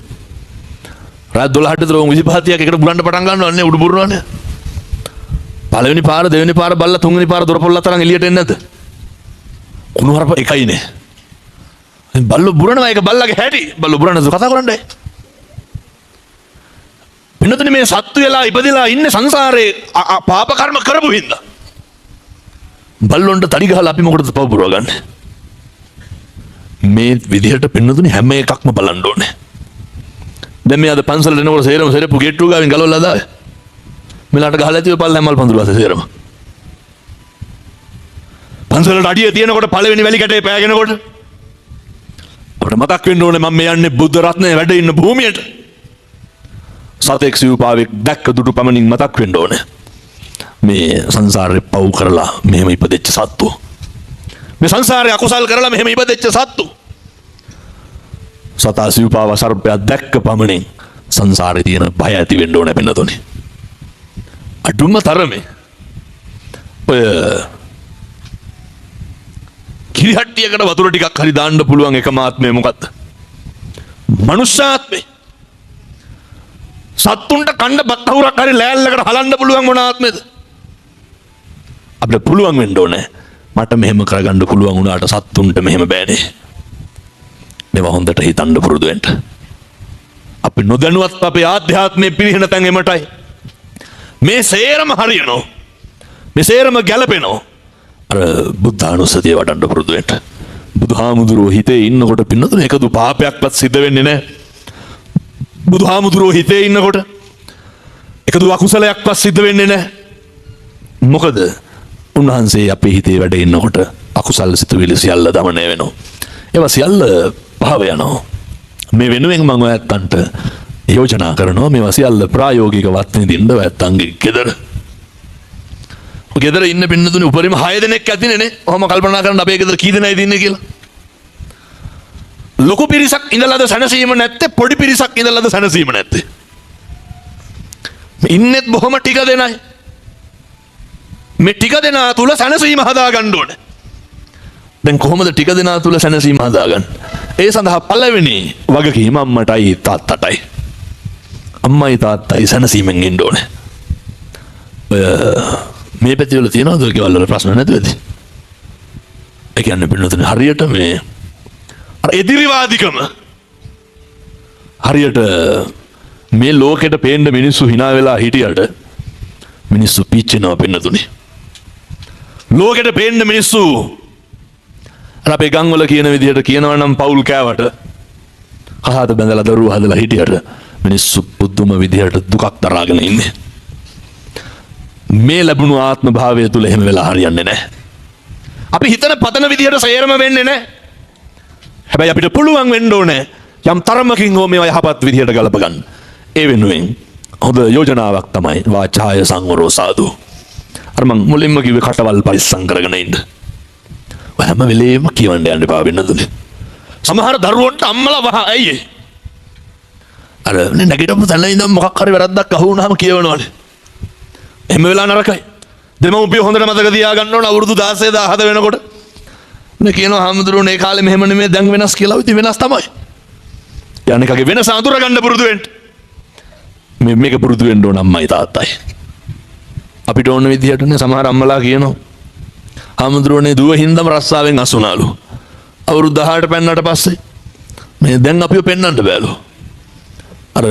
රාත් 12ට දරෝ 25ක් එකට බුරන්න පටන් ගන්නවා නේ උඩු බුරනවානේ. පළවෙනි පාර දෙවෙනි පාර බල්ලා තුන්වෙනි පාර දොර පොල්ල තරම් එළියට එන්නේ නැද්ද? කුණු හරප එකයිනේ. බල්ලෝ බුරනවා ඒක බල්ලගේ හැටි. බල්ලෝ බුරන කතා කරන්නේ. පින්නතුනේ මේ සත්තු වෙලා ඉපදිලා ඉන්නේ සංසාරේ පාප කර්ම කරපු හින්දා. බල්ලොන්ට තඩි ගහලා අපි මොකටද පව පුරව ගන්න? මේ විදිහට පින්නතුනේ හැම එකක්ම බලන්න ඕනේ. දැන් මේ අද පන්සලට එනකොට සේරම සෙරප්පු ගෙට්ටු ගාවින් ගලවලා දාවේ. මෙලට ගහලා ඇතිව පල්ල හැමල් පඳුරු අත සේරම. පන්සලට අඩිය තියෙනකොට පළවෙනි වැලි කැටේ පෑගෙනකොට අපිට මතක් වෙන්න ඕනේ මම මේ යන්නේ බුද්ධ රත්නයේ වැඩ ඉන්න භූමියට. සතෙක් සිව්පාවෙක් දැක්ක දුටු පමණින් මතක් වෙන්න ඕනේ. මේ සංසාරේ පව් කරලා මෙහෙම ඉපදෙච්ච සත්තු. මේ සංසාරේ අකුසල් කරලා මෙහෙම ඉපදෙච්ච සත්තු. සතා සිව්පාව සර්පයා දැක්ක පමණින් සංසාරේ තියෙන බය ඇති වෙන්න ඕනේ පින්නතොනේ. අඩුම තරමේ ඔය කිරිහට්ටියකට වතුර ටිකක් හරි දාන්න පුළුවන් එකම ආත්මය මොකද්ද? මනුෂ්‍යාත්මේ. සත්තුන්ට කණ්ඩ බක්කහුරක් හරි ලෑල්ලකට හලන්න පුළුවන් මොන ආත්මෙද? අපිට පුළුවන් වෙන්න ඕනේ. මට මෙහෙම කරගන්න පුළුවන් වුණාට සත්තුන්ට මෙහෙම බෑනේ. මේවා හොඳට හිතන්න පුරුදු වෙන්න. අපි නොදැනුවත් අපේ ආධ්‍යාත්මයේ පිරිහෙන තැන් එමටයි. මේ සේරම හරියනෝ. මේ සේරම ගැලපෙනෝ. අර බුද්ධානුස්සතිය වඩන්න පුරුදු වෙන්න. බුදුහාමුදුරුවෝ හිතේ ඉන්නකොට පින්නතුනේ එකදු පාපයක්වත් සිද්ධ වෙන්නේ නැහැ. බුදුහාමුදුරුවෝ හිතේ ඉන්නකොට එකදු අකුසලයක්වත් සිද්ධ වෙන්නේ නැහැ. මොකද උන්වහන්සේ අපේ හිතේ වැඩ ඉන්නකොට අකුසල සිතුවිලි සියල්ල දමනය වෙනවා. ඒවා සියල්ල පහව යනවා. මේ වෙනුවෙන් මම ඔයත්තන්ට යෝජනා කරනවා මේවා සියල්ල ප්‍රායෝගිකවත් විඳින්න ඔයත්තන්ගේ ගෙදර. ගෙදර ඉන්න පින්නතුනේ උපරිම 6 දෙනෙක් ඇතිනේ නේ. ඔහොම කල්පනා කරන්න අපේ ගෙදර කී දෙනෙක්ද ඉන්නේ කියලා. ලොකු පිරිසක් ඉඳලාද සැනසීම නැත්තේ පොඩි පිරිසක් ඉඳලාද සැනසීම නැත්තේ. ඉන්නෙත් බොහොම ටික දෙනයි. මේ ටික දෙනා තුල සැනසීම හදා ගන්න ඕනේ. දැන් කොහොමද ටික දෙනා තුල සැනසීම හදාගන්නේ? ඒ සඳහා පළවෙනි වගකීම අම්මටයි තාත්තටයි. අම්මයි තාත්තයි සැනසීමෙන් ඉන්න ඕනේ. මේ පැතිවල තියෙනවද ගෙවල් වල ප්‍රශ්න නැතුවද? ඒ කියන්නේ පින්නතුනේ හරියට මේ අර එදිරිවාදිකම හරියට මේ ලෝකෙට පේන්න මිනිස්සු hina වෙලා හිටියට මිනිස්සු පිච්චෙනවා පින්නතුනේ. ලෝකෙට පේන්න මිනිස්සු අර අපේ ගම් වල කියන විදිහට කියනවා නම් පවුල් කෑවට කහාද බැඳලා දරුවෝ හදලා හිටියට මිනිස්සු පුදුම විදිහට දුකක් දරාගෙන ඉන්නේ. මේ ලැබුණු ආත්ම භාවය තුල එහෙම වෙලා හරියන්නේ නැහැ. අපි හිතන පතන විදිහට සේරම වෙන්නේ නැහැ. හැබැයි අපිට පුළුවන් වෙන්න ඕනේ යම් තරමකින් හෝ මේවා යහපත් විදිහට ගලප ගන්න. ඒ වෙනුවෙන් හොඳ යෝජනාවක් තමයි වාචාය සංවරෝ සාදු. අර මං මුලින්ම කිව්වේ කටවල් පරිස්සම් කරගෙන ඉන්න. ඔය හැම වෙලේම කියවන්න යන්න එපා වෙනදුනේ. සමහර දරුවන්ට අම්මලා වහ ඇයි ඒ? අර නැගිටපු තැන ඉඳන් මොකක් හරි වැරද්දක් අහු වුණාම කියවනවනේ. එහෙම වෙලා නරකයි. දෙමව්පියෝ හොඳට මතක තියාගන්න ඕන අවුරුදු 16 17 වෙනකොට නේ කියනවා හාමුදුරුවනේ ඒ කාලේ මෙහෙම නෙමෙයි දැන් වෙනස් කියලා. ඉතින් වෙනස් තමයි. යන්නේකගේ වෙනස අඳුර ගන්න පුරුදු වෙන්න. මේක පුරුදු වෙන්න ඕන අම්මයි තාත්තයි. අපිට ඕන විදිහටනේ සමහර අම්මලා කියනවා හාමුදුරුවනේ දුව හින්දාම රස්සාවෙන් අසුනාලු. අවුරුදු 18 පෙන්නට පස්සේ මේ දැන් අපිව පෙන්නන්න බෑලු. අර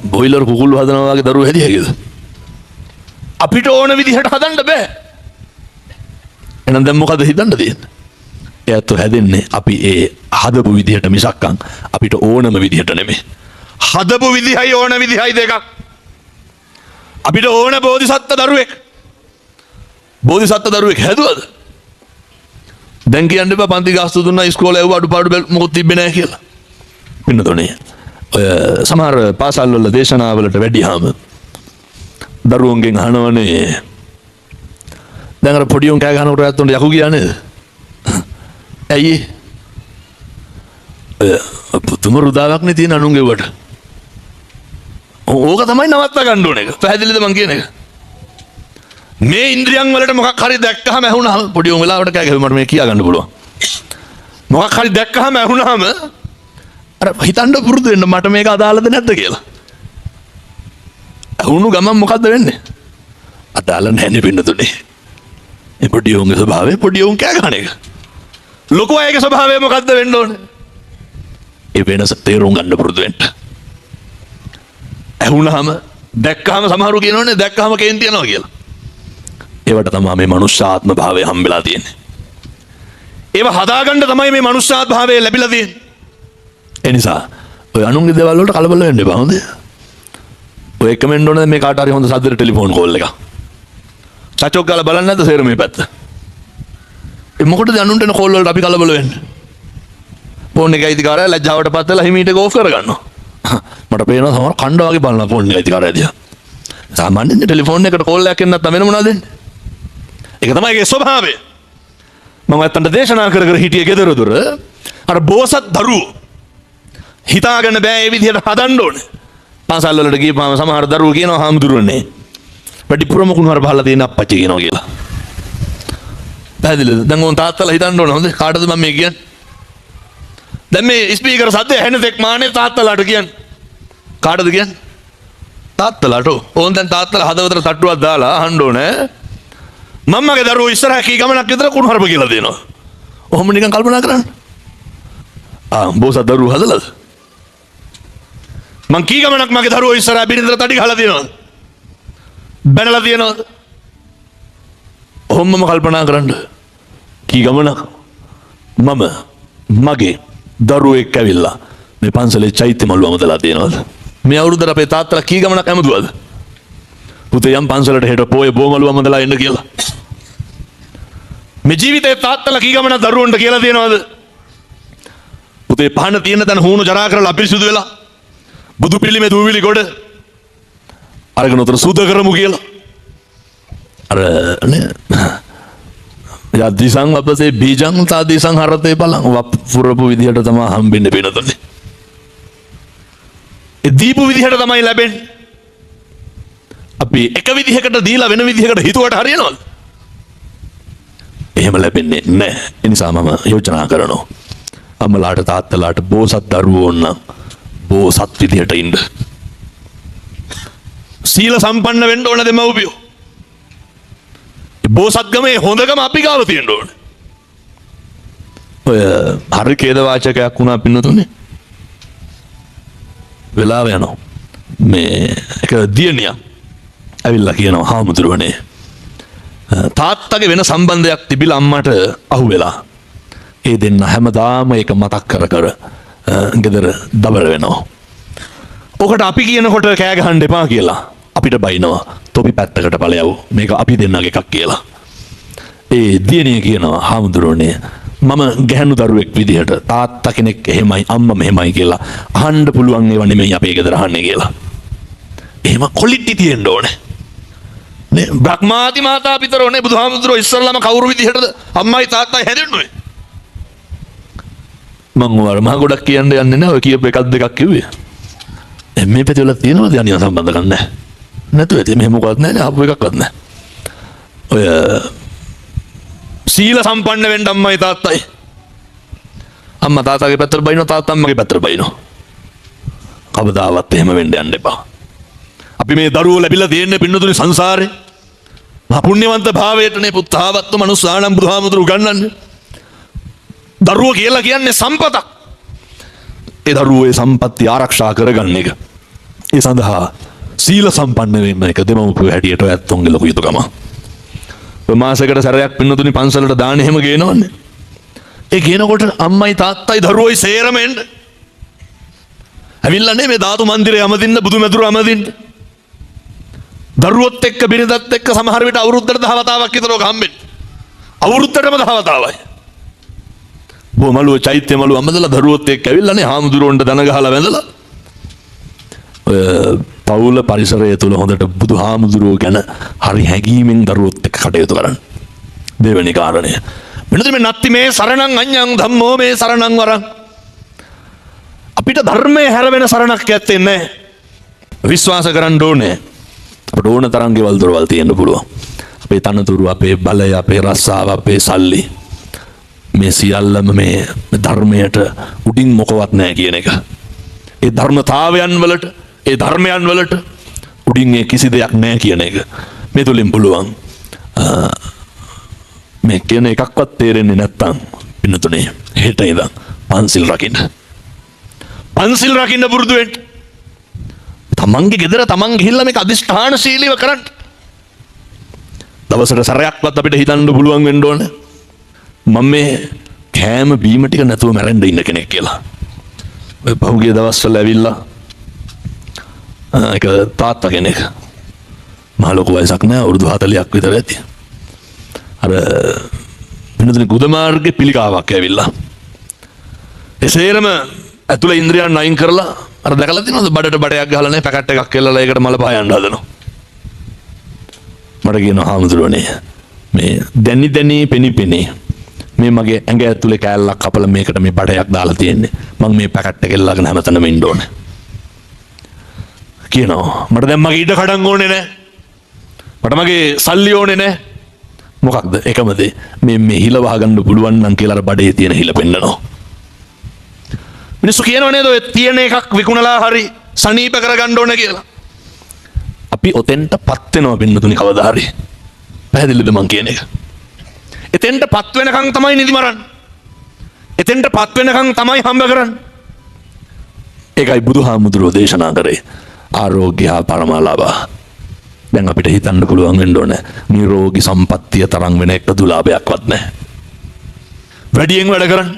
බොයිලර් කුකුළු හදනවා වගේ දරුවෝ හැදියාගේද? අපිට ඕන විදිහට හදන්න බෑ. එහෙනම් දැන් මොකද හිතන්න තියෙන්නේ? එයාත් හැදෙන්නේ අපි ඒ හදපු විදිහට මිසක්කම් අපිට ඕනම විදිහට නෙමෙයි. හදපු විදිහයි ඕන විදිහයි දෙකක්. අපිට ඕන බෝධිසත්ත්ව දරුවෙක්. බෝධිසත්ත්ව දරුවෙක් හැදුවද? දැන් කියන්න එපා පන්ති ගාස්තු දුන්නා ඉස්කෝලේ යවුවා අඩුපාඩු මොකොත් තිබ්බේ නැහැ කියලා. පින්නතෝනේ. ඔය සමහර පාසල් වල දේශනාවලට වැඩිහම දරුවන්ගෙන් අහනවනේ දැන් අර පොඩි උන් කෑ ගන්නකොට ඇත්තොන්ට යකු ගියා නේද? ඇයි? පුතුම රුදාවක් නේ තියෙන අනුන්ගේ වට. ඕක තමයි නවත්ත ගන්න ඕන එක. පැහැදිලිද මං කියන එක? මේ ඉන්ද්‍රියන් වලට මොකක් හරි දැක්කහම ඇහුණාම පොඩි උන් වෙලාවට කෑ ගහුවා මට මේ කියා ගන්න පුළුවන්. මොකක් හරි දැක්කහම ඇහුණාම අර හිතන්න පුරුදු වෙන්න මට මේක අදාළද නැද්ද කියලා. ඇහුණු ගමන් මොකද්ද වෙන්නේ? අදාළ නැහැ නේ පින්නතුනේ. ඒ පොඩි උන්ගේ ස්වභාවය පොඩි උන් කෑ ගන්න එක. ලොකු අයගේ ස්වභාවය මොකද්ද වෙන්න ඕනේ? ඒ වෙනස තේරුම් ගන්න පුරුදු වෙන්න. ඇහුණාම දැක්කහම සමහරු කියනෝනේ දැක්කහම කේන්ති යනවා කියලා. ඒවට තමයි මේ මනුෂ්‍යාත්ම භාවය හම්බෙලා තියෙන්නේ. ඒව හදාගන්න තමයි මේ මනුෂ්‍යාත්ම භාවය ලැබිලා තියෙන්නේ. ඒ නිසා ඔය අනුන්ගේ දේවල් වලට කලබල වෙන්න එපා හොඳේ. ඔය කමෙන්ට් ඕනේ මේ කාට හරි හොඳ සද්දට ටෙලිෆෝන් කෝල් එකක්. සචොක් ගාලා බලන්නේ නැද්ද සේර මේ පැත්ත? ඒ මොකටද අනුන්ට එන කෝල් වලට අපි කලබල වෙන්නේ? ෆෝන් එකේ අයිතිකාරය ලැජ්ජාවට පත් වෙලා හිමීට ඒක ඕෆ් කරගන්නවා. මට පේනවා සමහර කණ්ඩ වගේ බලනවා ෆෝන් එකේ අයිතිකාරය දිහා. සාමාන්‍යයෙන් ටෙලිෆෝන් එකට කෝල් එකක් එන්න නැත්නම් වෙන මොනවද දෙන්නේ? ඒක තමයි ඒකේ ස්වභාවය. මම අතන්ට දේශනා කර කර හිටියේ ගෙදර දොර අර බෝසත් දරුවෝ හිතාගෙන බෑ මේ විදිහට හදන්න ඕනේ. පාසල් වලට ගිහපුවාම සමහර දරුවෝ කියනවා හාමුදුරුවනේ වැඩිපුරම කුණුහර බහලා තියෙන අප්පච්චි කියනවා කියලා. පැහැදිලිද? දැන් ඕන් තාත්තලා හිතන්න ඕන හොඳේ කාටද මම මේ කියන්නේ? දැන් මේ ස්පීකර් සද්දය ඇහෙන තෙක් මානේ තාත්තලාට කියන්නේ. කාටද කියන්නේ? තාත්තලාට. ඕන් දැන් තාත්තලා හදවතට තට්ටුවක් දාලා අහන්න ඕනේ. මම්මගේ දරුවෝ ඉස්සරහ කී ගමනක් විතර කුණුහරුප කියලා දෙනවා. ඔහොම නිකන් කල්පනා කරන්න. බෝසත් දරුවෝ හදලාද? මං කී ගමනක් මගේ දරුවෝ ඉස්සරහ බිරිඳට තඩි ගහලා තියෙනවද? බැනලා තියෙනවද? ඔහොමම කල්පනා කරන්න. කී ගමනක් මම මගේ දරුවෙක් ඇවිල්ලා මේ පන්සලේ චෛත්‍ය මළුව අමතලා තියෙනවද? මේ අවුරුද්දට අපේ තාත්තලා කී ගමනක් ඇමදුවද? පුතේ යම් පන්සලට හෙට පොයේ බොමළුව අමතලා එන්න කියලා. මේ ජීවිතේ තාත්තලා කී ගමනක් දරුවන්ට කියලා තියෙනවද? පුතේ පහන තියෙන තැන හුණු ජරා කරලා අපිරිසුදු වෙලා බුදු පිළිමේ දූවිලි ගොඩ අරගෙන උතර සුද කරමු කියලා. අර නේ යදිසං අපසේ බීජං තාදිසං හරතේ බලං වපුරපු විදිහට තමයි හම්බෙන්නේ වෙනතනේ. ඒ දීපු විදිහට තමයි ලැබෙන්නේ. අපි එක විදිහකට දීලා වෙන විදිහකට හිතුවට හරියනවද? එහෙම ලැබෙන්නේ නැහැ. ඒ නිසා මම යෝජනා කරනවා අම්මලාට තාත්තලාට බෝසත් දරුවෝ නම් බෝසත් විදිහට ඉන්න. සීල සම්පන්න වෙන්න ඕන දෙමව්පියෝ. බෝසත්ගමේ හොඳකම අපි ගාව තියෙන්න ඕන. ඔය හරි ඛේද වාචකයක් වුණා පින්නතුනේ. වෙලාව යනවා. මේ එක දියණියක් ඇවිල්ලා කියනවා හාමුදුරුවනේ තාත්තගේ වෙන සම්බන්ධයක් තිබිලා අම්මට අහුවෙලා. ඒ දෙන්න හැමදාම ඒක මතක් කර කර ගෙදර දබර වෙනවා. ඔකට අපි කියනකොට කෑ ගහන්න එපා කියලා අපිට බයිනවා. තොපි පැත්තකට ඵලයව මේක අපි දෙන්නගේ එකක් කියලා. ඒ දියණිය කියනවා හාමුදුරුවනේ මම ගැහණු දරුවෙක් විදිහට තාත්තා කෙනෙක් එහෙමයි අම්මා මෙහෙමයි කියලා අහන්න පුළුවන් ඒවා නෙමෙයි අපේ ගෙදර අහන්නේ කියලා. එහෙම ක්වොලිටි තියෙන්න ඕනේ. නේ බ්‍රහ්මාදි මාතා පිතරෝනේ බුදුහාමුදුරුවෝ ඉස්සල්ලාම කවුරු විදිහටද අම්මයි තාත්තයි හැදෙන්නේ. මම වරම ගොඩක් කියන්න යන්නේ නැහැ. ඔය කියපු එකක් දෙකක් කිව්වේ. මේ පැති වල තියෙනවද යන්නේ සම්බන්ධකම් නැහැ. නැතුව ඇති මෙහෙම මොකවත් නැහැ ආපු එකක්වත් නැහැ. ඔය සීල සම්පන්න වෙන්න අම්මයි තාත්තයි. අම්මා තාත්තාගේ පැත්තට බයිනවා තාත්තා අම්මගේ පැත්තට බයිනවා. කවදාවත් එහෙම වෙන්න යන්න එපා. අපි මේ දරුවෝ ලැබිලා තියෙන්නේ පින්නතුනි සංසාරේ. මහ පුණ්‍යවන්ත භාවයටනේ පුත්තාවත්තු මනුස්සානම් බුදුහාමුදුරු ගන්නන්නේ. දරුවෝ කියලා කියන්නේ සම්පතක්. ඒ දරුවෝ ඒ සම්පත්තිය ආරක්ෂා කරගන්න එක. ඒ සඳහා සීල සම්පන්න වෙන්න එක දෙමව්පියෝ හැටියට ඔයත්තුන්ගේ ලොකු යුතුයකම. මාසයකට සැරයක් පින්නතුනි පන්සලට දාන එහෙම ගේනවන්නේ. ඒ ගේනකොට අම්මයි තාත්තයි දරුවෝයි සේරම එන්න. ඇවිල්ලා නේ මේ ධාතු මන්දිරේ අමදින්න බුදුමැදුර අමදින්න. දරුවොත් එක්ක බිරිඳත් එක්ක සමහර විට අවුරුද්දට 10 වතාවක් විතර ඔක හම්බෙන්නේ. අවුරුද්දටම 10 වතාවයි. බොමලුව චෛත්‍ය මලුව අමදලා දරුවොත් එක්ක ඇවිල්ලා නේ හාමුදුරුවන්ට දන ගහලා වැඳලා. ඔය පවුල පරිසරය තුළ හොඳට බුදුහාමුදුරුවෝ ගැන හරි හැඟීමෙන් දරුවොත් එක්ක කටයුතු කරන්න. දෙවෙනි කාරණය. මෙන්න මේ නත්ති මේ සරණං අඤ්ඤං ධම්මෝ මේ සරණං වරං. අපිට ධර්මයේ හැර වෙන සරණක් ඇත්තේ නැහැ. විශ්වාස කරන්න ඕනේ. අපිට ඕන තරම් ගෙවල් දොරවල් තියෙන්න පුළුවන්. අපේ තනතුරු, අපේ බලය, අපේ රස්සාව, අපේ සල්ලි මේ සියල්ලම මේ ධර්මයට උඩින් මොකවත් නැහැ කියන එක. ඒ ධර්මතාවයන් වලට, ඒ ධර්මයන් වලට උඩින් ඒ කිසි දෙයක් නැහැ කියන එක. මේ තුලින් පුළුවන් මේ කියන එකක්වත් තේරෙන්නේ නැත්තම් පින්නතුනේ හෙට ඉඳන් පන්සිල් රකින්න. පන්සිල් රකින්න පුරුදු වෙන්න. තමන්ගේ ගෙදර තමන් ගිහිල්ලා මේක අදිෂ්ඨානශීලීව කරන්න. දවසට සැරයක්වත් අපිට හිතන්න පුළුවන් වෙන්න ඕනේ. මම මේ කෑම බීම ටික නැතුව මැරෙන්න ඉන්න කෙනෙක් කියලා. ඔය පහුගිය දවස්වල ඇවිල්ලා ඒක තාත්තා කෙනෙක්. මහ ලොකු වයසක් නෑ අවුරුදු 40ක් විතර ඇති. අර වෙනදෙන ගුද මාර්ගේ පිළිකාවක් ඇවිල්ලා. එසේරම ඇතුළේ ඉන්ද්‍රියන් අයින් කරලා අර දැකලා තියෙනවද බඩට බඩයක් ගහලා නේ පැකට් එකක් කෙල්ලලා ඒකට මල පහ යන්න හදනවා. මට කියනවා හාමුදුරුවනේ මේ දැනි පෙනි මේ මගේ ඇඟ ඇතුලේ කෑල්ලක් කපලා මේකට මේ බඩයක් දාලා තියෙන්නේ. මම මේ පැකට් එක එල්ලගෙන හැමතැනම ඉන්න ඕනේ. කියනවා මට දැන් මගේ ඉඩ කඩන් ඕනේ නැහැ. මට මගේ සල්ලි ඕනේ නැහැ. මොකක්ද එකම දේ මේ හිල වහගන්න පුළුවන් නම් කියලා අර බඩේ තියෙන හිල පෙන්නනවා. මිනිස්සු කියනවා නේද ඔය තියෙන එකක් විකුණලා හරි සනීප කරගන්න ඕනේ කියලා. අපි ඔතෙන්ටපත් වෙනවා පින්නතුනි කවදා හරි. පැහැදිලිද මං කියන එක? එතෙන්ටපත් වෙනකන් තමයි නිදි මරන්නේ. එතෙන්ටපත් වෙනකන් තමයි හම්බ කරන්නේ. ඒකයි බුදුහාමුදුරුවෝ දේශනා කරේ ආරෝග්‍ය පරමාලාභ. දැන් අපිට හිතන්න පුළුවන් වෙන්න ඕනේ නිරෝගී සම්පත්තිය තරම් වෙන එක දුලාභයක්වත් නැහැ. වැඩියෙන් වැඩ කරන්න,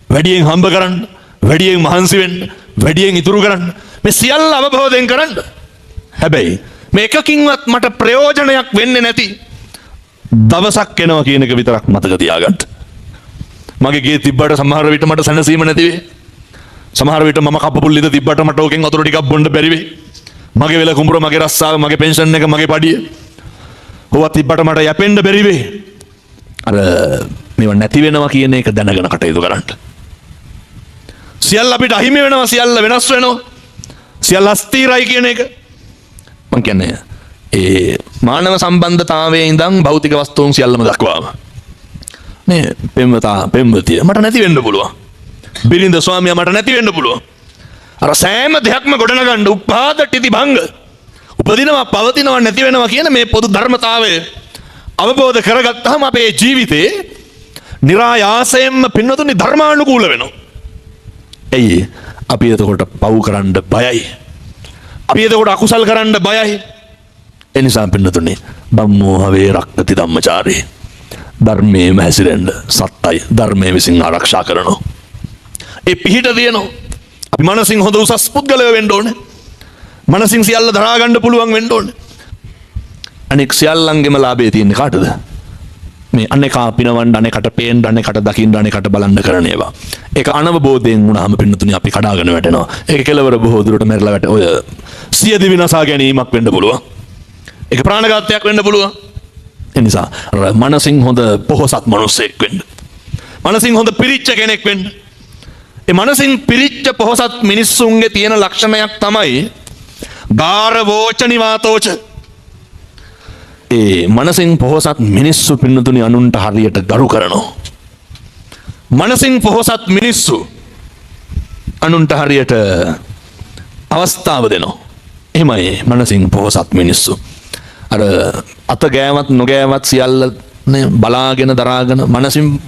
වැඩියෙන් හම්බ කරන්න, වැඩියෙන් මහන්සි වෙන්න, වැඩියෙන් ඉතුරු කරන්න. මේ සියල්ල අවබෝධයෙන් කරන්න. හැබැයි මේ එකකින්වත් මට ප්‍රයෝජනයක් වෙන්නේ නැති දවසක් එනවා කියන එක විතරක් මතක තියාගන්න. මගේ ගේ තිබ්බට සමහර විට මට සැනසීම නැති වෙයි. සමහර විට මම කපපුල්ලිද තිබ්බට මට ඕකෙන් වතුර ටිකක් බොන්න බැරි වෙයි. මගේ වෙල කුඹුර, මගේ රස්සාව, මගේ පෙන්ෂන් එක, මගේ පඩිය හොවත් තිබ්බට මට යැපෙන්න බැරි වෙයි. අර මේව නැති වෙනවා කියන එක දැනගෙන කටයුතු කරන්න. සියල්ල අපිට අහිමි වෙනවා, සියල්ල වෙනස් වෙනවා, සියල්ල අස්තිරයි කියන එක මං කියන්නේ ඒ මානව සම්බන්ධතාවයේ ඉඳන් භෞතික වස්තුන් සියල්ලම දක්වාම නේ පෙම්වතිය මට නැති වෙන්න පුළුවන්. බිරිඳ ස්වාමියා මට නැති වෙන්න පුළුවන්. අර සෑම දෙයක්ම ගොඩනගන්න උපාද ටිති භංග උපදිනවා පවතිනවා නැති වෙනවා කියන මේ පොදු ධර්මතාවය අවබෝධ කරගත්තාම අපේ ජීවිතේ નિરાයාසයෙන්ම පින්නතුනි ධර්මානුකූල වෙනවා. එයි අපි එතකොට පව් කරන්න බයයි. අපි එතකොට අකුසල් කරන්න බයයි. ඒ නිසා පින්නතුනි බම්මෝහවේ රක්කති ධම්මචාරී ධර්මයේම හැසිරෙන්න සත්‍යයි ධර්මයේ විසින් ආරක්ෂා කරනවා. ඒ පිහිට දිනනවා. අපි මනසින් හොඳ උසස් පුද්ගලයෝ වෙන්න ඕනේ. මනසින් සියල්ල දරා ගන්න පුළුවන් වෙන්න ඕනේ. අනෙක් සියල්ලංගෙම ලාභය තියෙන්නේ කාටද? මේ අනේකා පිනවන්න අනේකට පේන්න අනේකට දකින්න අනේකට බලන්න කරන ඒවා. ඒක අනවබෝධයෙන් වුණාම පින්නතුනි අපි කඩාගෙන වැටෙනවා. ඒක කෙලවර බොහෝ දුරට මැරලා වැට ඔය සියදි විනාශා ගැනීමක් වෙන්න පුළුවන්. ඒක ප්‍රාණඝාතයක් වෙන්න පුළුවන්. ඒ නිසා මනසින් හොඳ පොහොසත් මිනිසෙක් වෙන්න. මනසින් හොඳ පිරිච්ච කෙනෙක් වෙන්න. ඒ මනසින් පිරිච්ච පොහොසත් මිනිස්සුන්ගේ තියෙන ලක්ෂණයක් තමයි ගාර වෝච නිවාතෝච. ඒ මනසින් පොහොසත් මිනිස්සු පින්නතුනි අනුන්ට හරියට ගරු කරනවා. මනසින් පොහොසත් මිනිස්සු අනුන්ට හරියට අවස්ථාව දෙනවා. එහෙමයි මනසින් පොහොසත් මිනිස්සු. අර අත ගෑවත් නොගෑවත් සියල්ල බලාගෙන දරාගෙන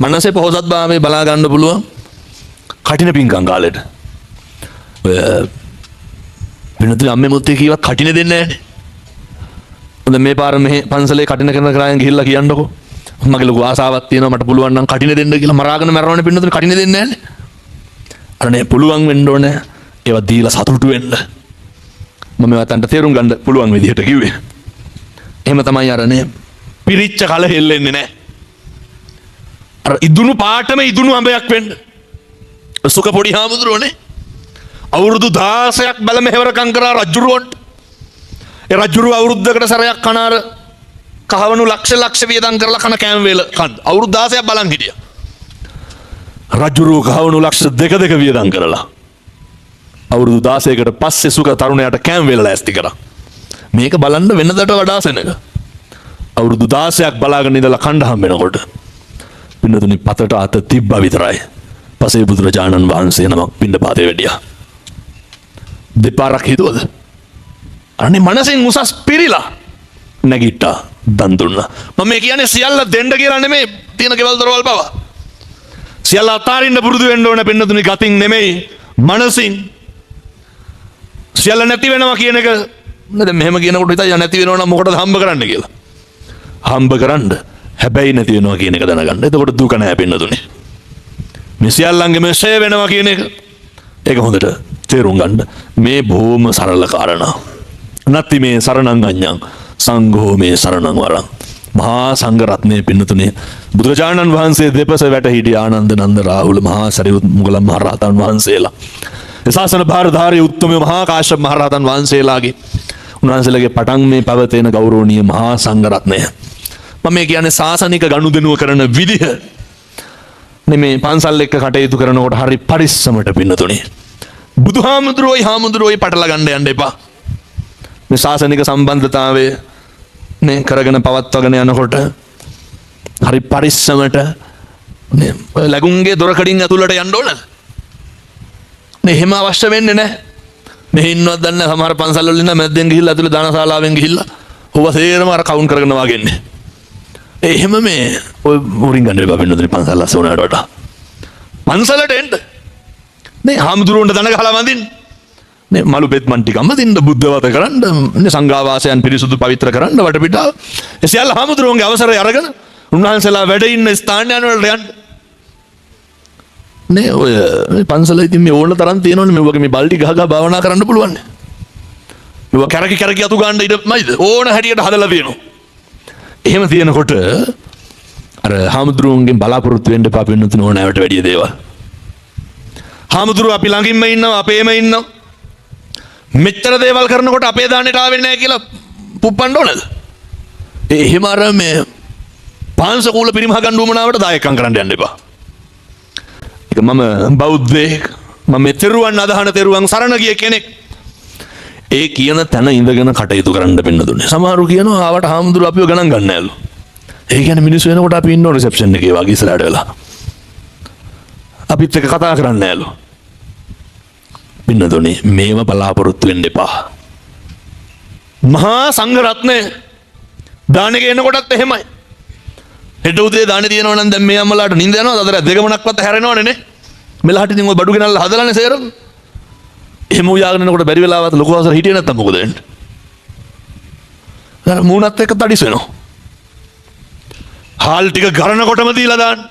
මනසේ පොහොසත්භාවය බලා ගන්න පුළුවන් කටින පින්කම් කාලෙට. ඔය පින්නතුනි අම්මේ මුත්තේ කීවත් කටින දෙන්නේ නැහැ. මේ පාර මේ පන්සලේ කටින කරන කරායන් ගිහිල්ලා කියන්නකෝ මගේ ලොකු ආසාවක් තියෙනවා මට පුළුවන් නම් කටින දෙන්න කියලා මරාගෙන මරවන්නේ පින්නතුනේ කටින දෙන්නේ නැන්නේ. අර නේ පුළුවන් වෙන්න ඕනේ ඒවා දීලා සතුටු වෙන්න. මම මේවට තේරුම් ගන්න පුළුවන් විදිහට කිව්වේ. එහෙම තමයි අර නේ පිරිච්ච කල හෙල්ලෙන්නේ නැහැ. අර ඉදුණු පාටම ඉදුණු අඹයක් වෙන්න. සුක පොඩි හාමුදුරුවනේ අවුරුදු 16ක් බල මෙහෙවරකම් කරා රජුරුවන්ට. ඒ රජුරුව අවුරුද්දකට සැරයක් කන අර කහවණු ලක්ෂ වියදම් කරලා කන කෑම වේල කන්න. අවුරුදු 16ක් බලන් හිටියා. රජුරුව කහවණු ලක්ෂ දෙක වියදම් කරලා අවුරුදු 16කට පස්සේ සුක තරුණයාට කෑම වේල ලෑස්ති කරා. මේක බලන්න වෙනදට වඩා සෙනග. අවුරුදු 16ක් බලාගෙන ඉඳලා කණ්ඩ හම් වෙනකොට පින්නතුනි පතට අත තිබ්බා විතරයි. පසේ බුදුරජාණන් වහන්සේ නමක් පිණ්ඩපාතේ වැඩියා. දෙපාරක් හිතුවද? අනේ මනසෙන් උසස් පිරිලා නැගිට්ටා දන් දුන්නා. මම මේ කියන්නේ සියල්ල දෙන්න කියලා නෙමෙයි තියෙන කෙවල් දරවල් පවා. සියල්ල අතාරින්න පුරුදු වෙන්න ඕන පින්නතුනි ගතින් නෙමෙයි මනසින්. සියල්ල නැති වෙනවා කියන එක නේද මෙහෙම කියනකොට හිතා නැති වෙනවා නම් මොකටද හම්බ කරන්න කියලා. හම්බ කරන්න හැබැයි නැති වෙනවා කියන එක දැනගන්න. එතකොට දුක නැහැ පින්නතුනි. මේ සියල්ලංගෙම ෂේ වෙනවා කියන එක ඒක හොඳට තේරුම් ගන්න. මේ බොහොම සරල කාරණා. නත්ති මේ සරණං අඤ්ඤං සංඝෝ මේ සරණං වරං. මහා සංඝ රත්නයේ පින්නතුනේ බුදුරජාණන් වහන්සේ දෙපස වැට හිටිය ආනන්ද නන්ද රාහුල මහා සරියුත් මුගලන් මහ රහතන් වහන්සේලා. ඒ ශාසන භාරධාරී උත්තම මහා කාශ්‍යප මහ රහතන් වහන්සේලාගේ උන්වහන්සේලාගේ පටන් මේ පැවතෙන ගෞරවනීය මහා සංඝ රත්නය. මම මේ කියන්නේ ශාසනික ගනුදෙනුව කරන විදිහ නෙමේ පන්සල් එක්ක කටයුතු කරනකොට හරි පරිස්සමට පින්නතුනේ. බුදුහාමුදුරුවෝයි හාමුදුරුවෝයි පටල ගන්න යන්න එපා. මේ ශාසනික සම්බන්ධතාවය නේ කරගෙන පවත්වාගෙන යනකොට හරි පරිස්සමට නේ ලැබුම්ගේ දොරකඩින් ඇතුළට යන්න ඕන. නේ එහෙම අවශ්‍ය වෙන්නේ නැහැ. මේ ඉන්නවත් දන්නේ සමහර පන්සල් වල ඉන්න මැද්දෙන් ගිහිල්ලා ඇතුළේ දානශාලාවෙන් ගිහිල්ලා ඔබ සේරම අර කවුන්ට් කරගෙන වගේන්නේ. එහෙම මේ ඔය මුරින් ගන්න එපා වෙනදේ පන්සල් අස්ස උනාට වඩා. පන්සලට එන්න. නේ හාමුදුරුවන්ට දන ගහලා වඳින්න. නේ මලු බෙත්මන් ටිකම දින්න බුද්ධවත කරන්න නේ සංඝාවාසයන් පිරිසුදු පවිත්‍ර කරන්න වටපිටාව ඒ සියල්ල හාමුදුරුවන්ගේ අවසරය අරගෙන උන්වහන්සේලා වැඩ ඉන්න ස්ථානයන් වලට යන්න නේ ඔය පන්සල ඉතින් මේ ඕන තරම් තියෙනවනේ මේ වගේ මේ බල්ටි ගහ ගහ භාවනා කරන්න පුළුවන් නේ මේව කැරකි අතු ගන්න ඉඩමයිද ඕන හැටියට හදලා තියෙනවා එහෙම තියෙනකොට අර හාමුදුරුවන්ගෙන් බලාපොරොත්තු වෙන්න එපා පින්නතුන ඕනෑවට වැඩිය දේවල් හාමුදුරුවෝ අපි ළඟින්ම ඉන්නවා අපේම ඉන්නවා මෙච්චර දේවල් කරනකොට අපේ දාන්නට ආවෙන්නේ නැහැ කියලා පුප්පන්න ඕනද? එහෙම අර මේ පාංශකූල පිරිමහ ගන්න උවමනාවට දායකම් කරන්න යන්න එපා. ඒක මම බෞද්ධයෙක් මම තෙරුවන් අදහන තෙරුවන් සරණ ගිය කෙනෙක්. ඒ කියන තැන ඉඳගෙන කටයුතු කරන්න වෙන්න දුන්නේ. සමහරු කියනවා ආවට හාමුදුරුවෝ අපිව ගණන් ගන්න නෑලු. ඒ කියන්නේ මිනිස්සු එනකොට අපි ඉන්නෝ රිසෙප්ෂන් එකේ වගේ ඉස්සරහට වෙලා. අපිත් එක්ක කතා කරන්නේ නෑලු. පින්නතුනේ මේව බලාපොරොත්තු වෙන්න එපා. මහා සංඝ රත්නය දානෙක එනකොටත් එහෙමයි. හෙට උදේ දානේ තියෙනවා නම් දැන් මේ අම්මලාට නිින්ද යනවා. අතර දෙගමනක්වත් හැරෙනවනේ නේ. මෙලහට ඉතින් ඔය බඩු ගෙනල්ලා හදලානේ සේරම. එහෙම උයාගෙන යනකොට බැරි වෙලාවත් ලොකු අවසර හිටියේ නැත්තම් මොකද වෙන්නේ? අර මූණත් එක්ක තඩිස් වෙනවා. හාල් ටික ගරනකොටම දීලා දාන්න.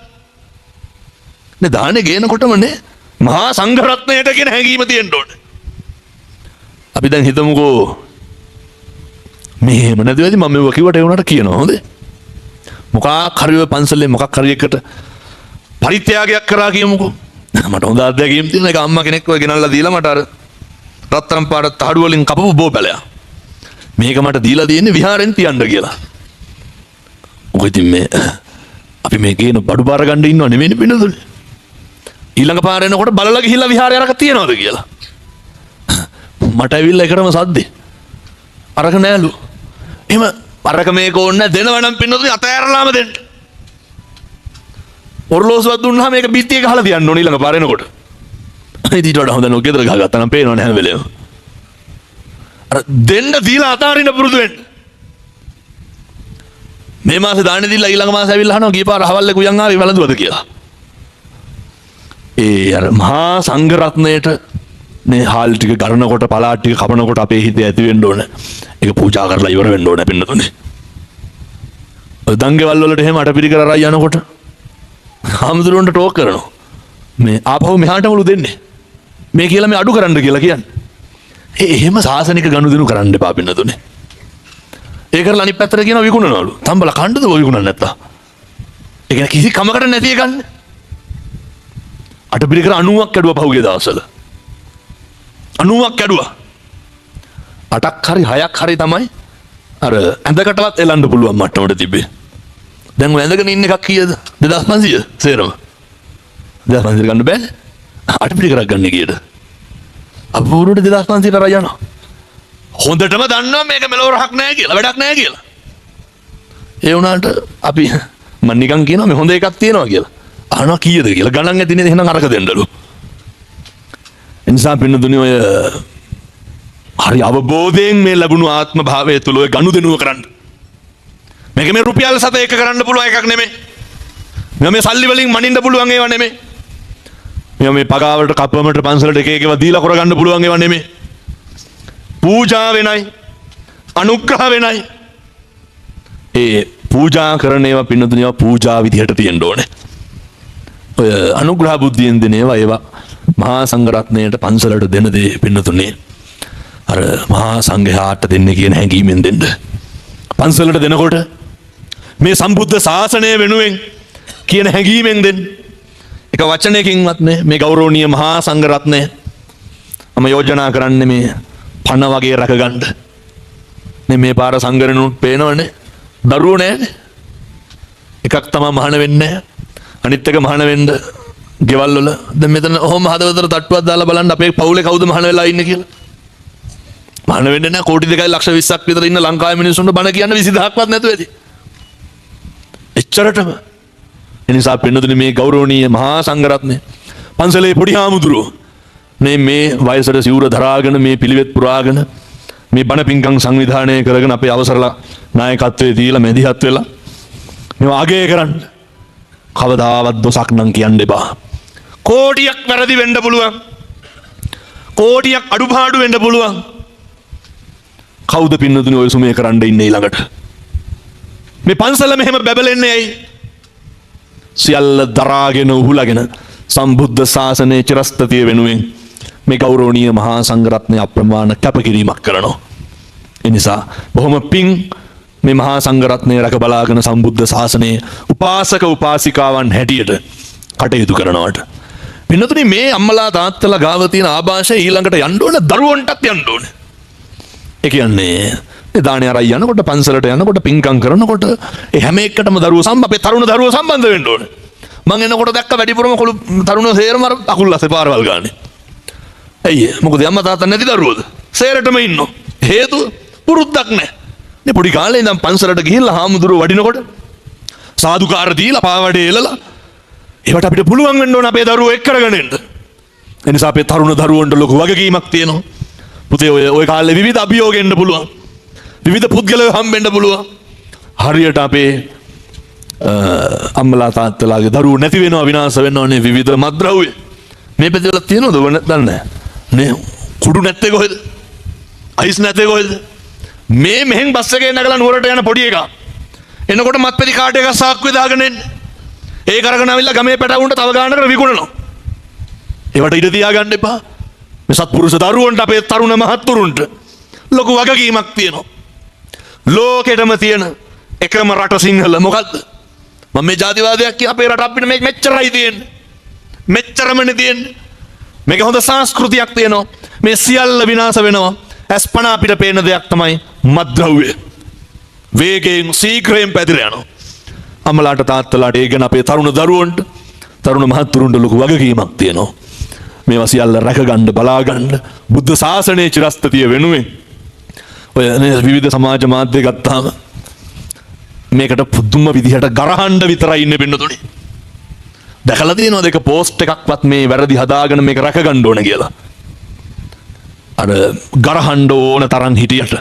නේ දානේ ගේනකොටම නේ මහා සංඝ රත්නයට කියන හැඟීම තියෙන්න ඕනේ. අපි දැන් හිතමුකෝ මෙහෙම නැති වෙයි මම මේව කිව්වට ඒ උනාට කියනවා හොඳේ. මොකක් හරි ඔය පන්සලේ මොකක් හරි එකට පරිත්‍යාගයක් කරා කියමුකෝ. මට හොඳ අත්දැකීම් තියෙන එක අම්මා කෙනෙක් ඔය ගෙනල්ලා දීලා මට අර රත්තරන් පාට තහඩු වලින් කපපු බෝපැලයක්. මේක මට දීලා තියෙන්නේ විහාරෙන් තියන්න කියලා. මොකද ඉතින් මේ අපි මේ කියන බඩු බාර ගන්න ඉන්නව නෙමෙයි පින්නතුනේ. ඊළඟ පාර එනකොට බලලා ගිහිල්ලා විහාරේ අරක තියනවද කියලා. මට ඇවිල්ලා එකටම සද්දේ. අරක නෑලු. එහෙම අරක මේක ඕනේ දෙනවනම් පින්නතුනේ අතෑරලාම දෙන්න. ඔර්ලෝසුවක් දුන්නාම මේක බිත්තිය ගහලා තියන්න ඕනේ ඊළඟ පාර එනකොට. ඊට වඩා හොඳ නෝ ගෙදර ගහගත්තා නම් පේනවනේ හැම වෙලේම. අර දෙන්න දීලා අතාරින්න පුරුදු වෙන්න. මේ මාසේ දාන්නේ දීලා ඊළඟ මාසේ ඇවිල්ලා අහනවා ගිය පාර හවල්ලේ කුයන් ආවේ වළඳුවද කියලා. ඒ අර මහා සංඝ රත්නයේට මේ හාල් ටික ගන්නකොට පලාට් ටික කපනකොට අපේ හිතේ ඇති වෙන්න ඕන. ඒක පූජා කරලා ඉවර වෙන්න ඕන පින්නතුනේ. ඔය දංගෙවල් වලට එහෙම අටපිරිකර අරයි යනකොට හාමුදුරුවන්ට ටෝක් කරනවා. මේ ආපහු මෙහාටමලු දෙන්නේ. මේ කියලා මේ අඩු කරන්න කියලා කියන්නේ. එහෙම සාසනික ගනුදෙනු කරන්න එපා පින්නතුනේ. ඒ කරලා අනිත් පැත්තට කියනවා විකුණනවලු. තම්බලා කණ්ඩද ඔය විකුණන්නේ නැත්තා. ඒ කියන්නේ කිසි කමකට නැති එකක් නේ. අටපිරිකර 90ක් කැඩුවා පහුගිය දවස්වල. 90ක් කැඩුවා. 8ක් හරි 6ක් හරි තමයි අර ඇඳකටවත් එලන්න පුළුවන් මට්ටමට තිබ්බේ. දැන් ඔය ඇඳගෙන ඉන්න එකක් කීයද? 2500 සේරම. 2500 ගන්න බෑ. අටපිරිකරක් ගන්න කීයද? අපූර්වට 2500 තරයි යනවා. හොඳටම දන්නවා මේක මෙලෝ රහක් නැහැ කියලා, වැඩක් නැහැ කියලා. ඒ වුණාට අපි මම නිකන් කියනවා මේ හොඳ එකක් තියෙනවා කියලා. අහනවා කීයද කියලා ගණන් ඇතිනේ එහෙනම් අරක දෙන්නලු. එනිසා පින්නතුනේ ඔය හරි අවබෝධයෙන් මේ ලැබුණු ආත්ම භාවය තුල ඔය ගනුදෙනුව කරන්න. මේක මේ රුපියල් 7 එක කරන්න පුළුවන් එකක් නෙමෙයි. මේ සල්ලි වලින් මනින්න පුළුවන් ඒවා නෙමෙයි. මේ පගාවලට කප්පමට පන්සලට එක එකව දීලා කරගන්න පුළුවන් ඒවා නෙමෙයි. පූජා වෙනයි අනුග්‍රහ වෙනයි. ඒ පූජා කරන ඒවා පින්නතුනේ ඒවා පූජා විදිහට තියෙන්න ඕනේ. ඔය අනුග්‍රහ බුද්ධියෙන් දෙන ඒවා මහා සංඝ රත්නයට පන්සලට දෙන දේ පින්නතුනේ අර මහා සංඝයාට දෙන්න කියන හැඟීමෙන් දෙන්න. පන්සලට දෙනකොට මේ සම්බුද්ධ ශාසනය වෙනුවෙන් කියන හැඟීමෙන් දෙන්න. එක වචනයකින්වත් මේ ගෞරවනීය මහා සංඝ රත්නය මම යෝජනා කරන්නේ මේ පණ වගේ රැකගන්න. මේ පාර සංගරණුත් පේනවනේ. දරුවෝ නැහැනේ. එකක් තමයි මහාන වෙන්නේ නැහැ. අනිත් එක මහාන වෙන්න ගෙවල් වල දැන් මෙතන ඔහොම හදවතට තට්ටුවක් දාලා බලන්න අපේ පවුලේ කවුද මහාන වෙලා ඉන්නේ කියලා. මහාන වෙන්නේ නැහැ. කෝටි 2.20ක් විතර ඉන්න ලංකාවේ මිනිස්සුන්ට බණ කියන්න 20000ක්වත් නැතුව ඇති. එච්චරටම. එනිසා පින්නතුනේ මේ ගෞරවනීය මහා සංඝ රත්නය පන්සලේ පොඩි හාමුදුරුවෝ මේ වයසට සිවුර දරාගෙන මේ පිළිවෙත් පුරාගෙන මේ බණ පිංකම් සංවිධානය කරගෙන අපේ අවසරලා නායකත්වයේ දීලා මැදිහත් වෙලා මේවා අගය කරන්න. කවදාවත් දොසක් නම් කියන්න එපා. කෝටියක් වැරදි වෙන්න පුළුවන්. කෝටියක් අඩුපාඩු වෙන්න පුළුවන්. කවුද පින්නතුනේ ඔය සුමේ කරන්න ඉන්නේ ඊළඟට? මේ පන්සල මෙහෙම බැබලෙන්නේ ඇයි? සියල්ල දරාගෙන උහුලගෙන සම්බුද්ධ ශාසනයේ චිරස්ථිතිය වෙනුවෙන් මේ ගෞරවනීය මහා සංඝ රත්නය අප්‍රමාණ කැපකිරීමක් කරනවා. ඒ නිසා බොහොම පිං මේ මහා සංඝ රත්නය රැක බලාගෙන සම්බුද්ධ ශාසනයේ උපාසක උපාසිකාවන් හැටියට කටයුතු කරනවට. පින්නතුනි මේ අම්මලා තාත්තලා ගාව තියෙන ආభాෂය ඊළඟට යන්න ඕන දරුවන්ටත් යන්න ඕන. ඒ කියන්නේ මේ දානේ අරයි යනකොට පන්සලට යනකොට පිංකම් කරනකොට ඒ හැම එකටම අපේ තරුණ දරුවෝ සම්බන්ධ වෙන්න ඕන. මං එනකොට දැක්ක වැඩිපුරම කොළු තරුණෝ සේරම අකුල් අස්සේ පාරවල් ගානේ. ඇයි මොකද අම්මා තාත්තා නැති දරුවෝද? සේරටම ඉන්නෝ. හේතුව පුරුද්දක් නැහැ. මේ පොඩි කාලේ ඉඳන් පන්සලට ගිහිල්ලා හාමුදුරුවෝ වඩිනකොට සාදුකාර දීලා පාවඩේ එලලා ඒවට අපිට පුළුවන් වෙන්න ඕන අපේ දරුවෝ එක් කරගෙන එන්න. ඒ නිසා අපේ තරුණ දරුවන්ට ලොකු වගකීමක් තියෙනවා. පුතේ ඔය කාලේ විවිධ අභියෝග එන්න පුළුවන්. විවිධ පුද්ගලයෝ හම්බෙන්න පුළුවන්. හරියට අපේ අම්මලා තාත්තලාගේ දරුවෝ නැති වෙනවා විනාශ වෙනවනේ විවිධ මත්ද්‍රව්‍ය. මේ පැතිවල තියෙනවද ඔබ දන්නේ නැහැ. නේ කුඩු නැත්තේ කොහෙද? අයිස් නැත්තේ කොහෙද? මේ මෙහෙන් බස් එකේ නැගලා නුවරට යන පොඩි එකා. එනකොට මත්පැති කාට් එකක් සාක්කුවේ දාගෙන එන්නේ. ඒක අරගෙන ආවිල්ලා ගමේ පැටවුන්ට තව ගානකට විකුණනවා. ඒවට ඉඩ තියාගන්න එපා. මේ සත්පුරුෂ දරුවන්ට අපේ තරුණ මහත්තුරුන්ට ලොකු වගකීමක් තියෙනවා. ලෝකෙටම තියෙන එකම රට සිංහල මොකද්ද? මම මේ ජාතිවාදයක් කිය අපේ රට අපිට මේ මෙච්චරයි තියෙන්නේ. මෙච්චරමනේ තියෙන්නේ. මේක හොඳ සංස්කෘතියක් තියෙනවා. මේ සියල්ල විනාශ වෙනවා. ඇස්පනා අපිට පේන දෙයක් තමයි මත්ද්‍රව්‍ය. වේගයෙන් සීඝ්‍රයෙන් පැතිර යනවා. අම්මලාට තාත්තලාට ඒ ගැන අපේ තරුණ දරුවන්ට තරුණ මහත්තුරුන්ට ලොකු වගකීමක් තියෙනවා. මේවා සියල්ල රැකගන්න බලාගන්න බුද්ධ ශාසනයේ චිරස්ථිතිය වෙනුවෙන් ඔය විවිධ සමාජ මාධ්‍ය ගත්තාම මේකට පුදුම විදිහට ගරහන්න විතරයි ඉන්නේ පින්නතුනේ. දැකලා තියෙනවද ඒක පෝස්ට් එකක්වත් මේ වැරදි හදාගෙන මේක රැකගන්න ඕන කියලා. අර ගරහන්න ඕන තරම් හිටියට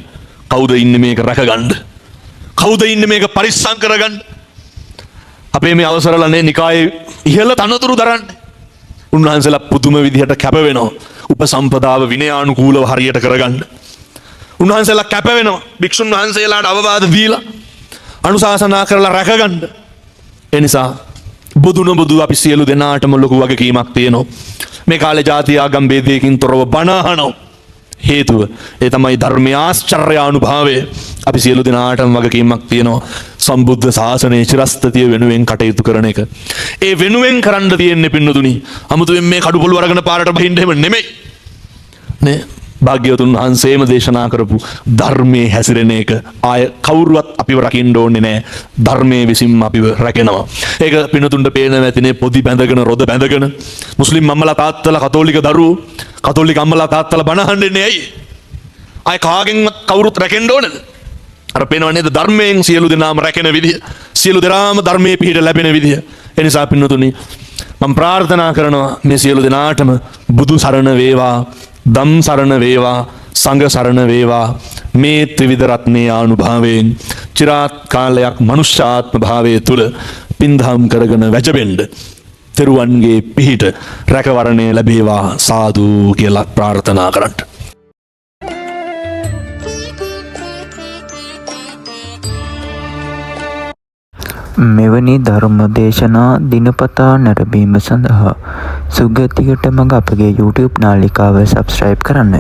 කවුද ඉන්නේ මේක රැකගන්න? කවුද ඉන්නේ මේක පරිස්සම් කරගන්න? අපේ මේ අවසරලනේ නිකායේ ඉහළ තනතුරු දරන්නේ. උන්වහන්සේලා පුදුම විදිහට කැප වෙනවා. උපසම්පදාව විනයානුකූලව හරියට කරගන්න. උන්වහන්සේලා කැප වෙනවා. භික්ෂුන් වහන්සේලාට අවවාද දීලා අනුශාසනා කරලා රැකගන්න. ඒ නිසා බුදු අපි සියලු දෙනාටම ලොකු වගකීමක් තියෙනවා. මේ කාලේ ජාති ආගම් ભેදයකින් තොරව බණ අහනවා. හේතුව ඒ තමයි ධර්මයේ ආශ්චර්යානුභාවය. අපි සියලු දෙනාටම වගකීමක් තියෙනවා සම්බුද්ධ ශාසනයේ චිරස්ථිතිය වෙනුවෙන් කටයුතු කරන එක. ඒ වෙනුවෙන් කරන්න තියෙන්නේ පින්නතුනි. 아무තෙන් මේ කඩුපොළු අරගෙන පාරට බහින්න එහෙම නෙමෙයි. නේ භාග්‍යවතුන් වහන්සේම දේශනා කරපු ධර්මයේ හැසිරෙන එක ආය කවුරුවත් අපිව රකින්න ඕනේ නැහැ. ධර්මයේ විසින්ම අපිව රැකෙනවා. ඒක පින්නතුන්ට පේනවා ඇතිනේ පොදි බැඳගෙන රොද බැඳගෙන මුස්ලිම් අම්මලා තාත්තලා කතෝලික දරුවෝ කතෝලික අම්මලා තාත්තලා බණ අහන්නේ ඇයි? ආය කාගෙන්වත් කවුරුත් රැකෙන්න ඕනේද? අර පේනව නේද ධර්මයෙන් සියලු දෙනාම රැකෙන විදිය, සියලු දෙනාම ධර්මයේ පිහිට ලැබෙන විදිය. ඒ නිසා පින්නතුනි මම ප්‍රාර්ථනා කරනවා මේ සියලු දෙනාටම බුදු සරණ වේවා, දම් සරණ වේවා, සංඝ සරණ වේවා. මේ ත්‍රිවිධ රත්නයේ ආනුභාවයෙන් චිරාත් කාලයක් මනුෂ්‍යාත්ම භාවයේ තුල පින්දහම් කරගෙන වැජබෙන්න තෙරුවන්ගේ පිහිට රැකවරණය ලැබේවා සාදු කියලා ප්‍රාර්ථනා කරන්න. මෙවැනි ධර්ම දේශනා දිනපතා නැරඹීම සඳහා සුගතියට මඟ අපගේ YouTube නාලිකාව සබ්ස්ක්‍රයිබ් කරන්න.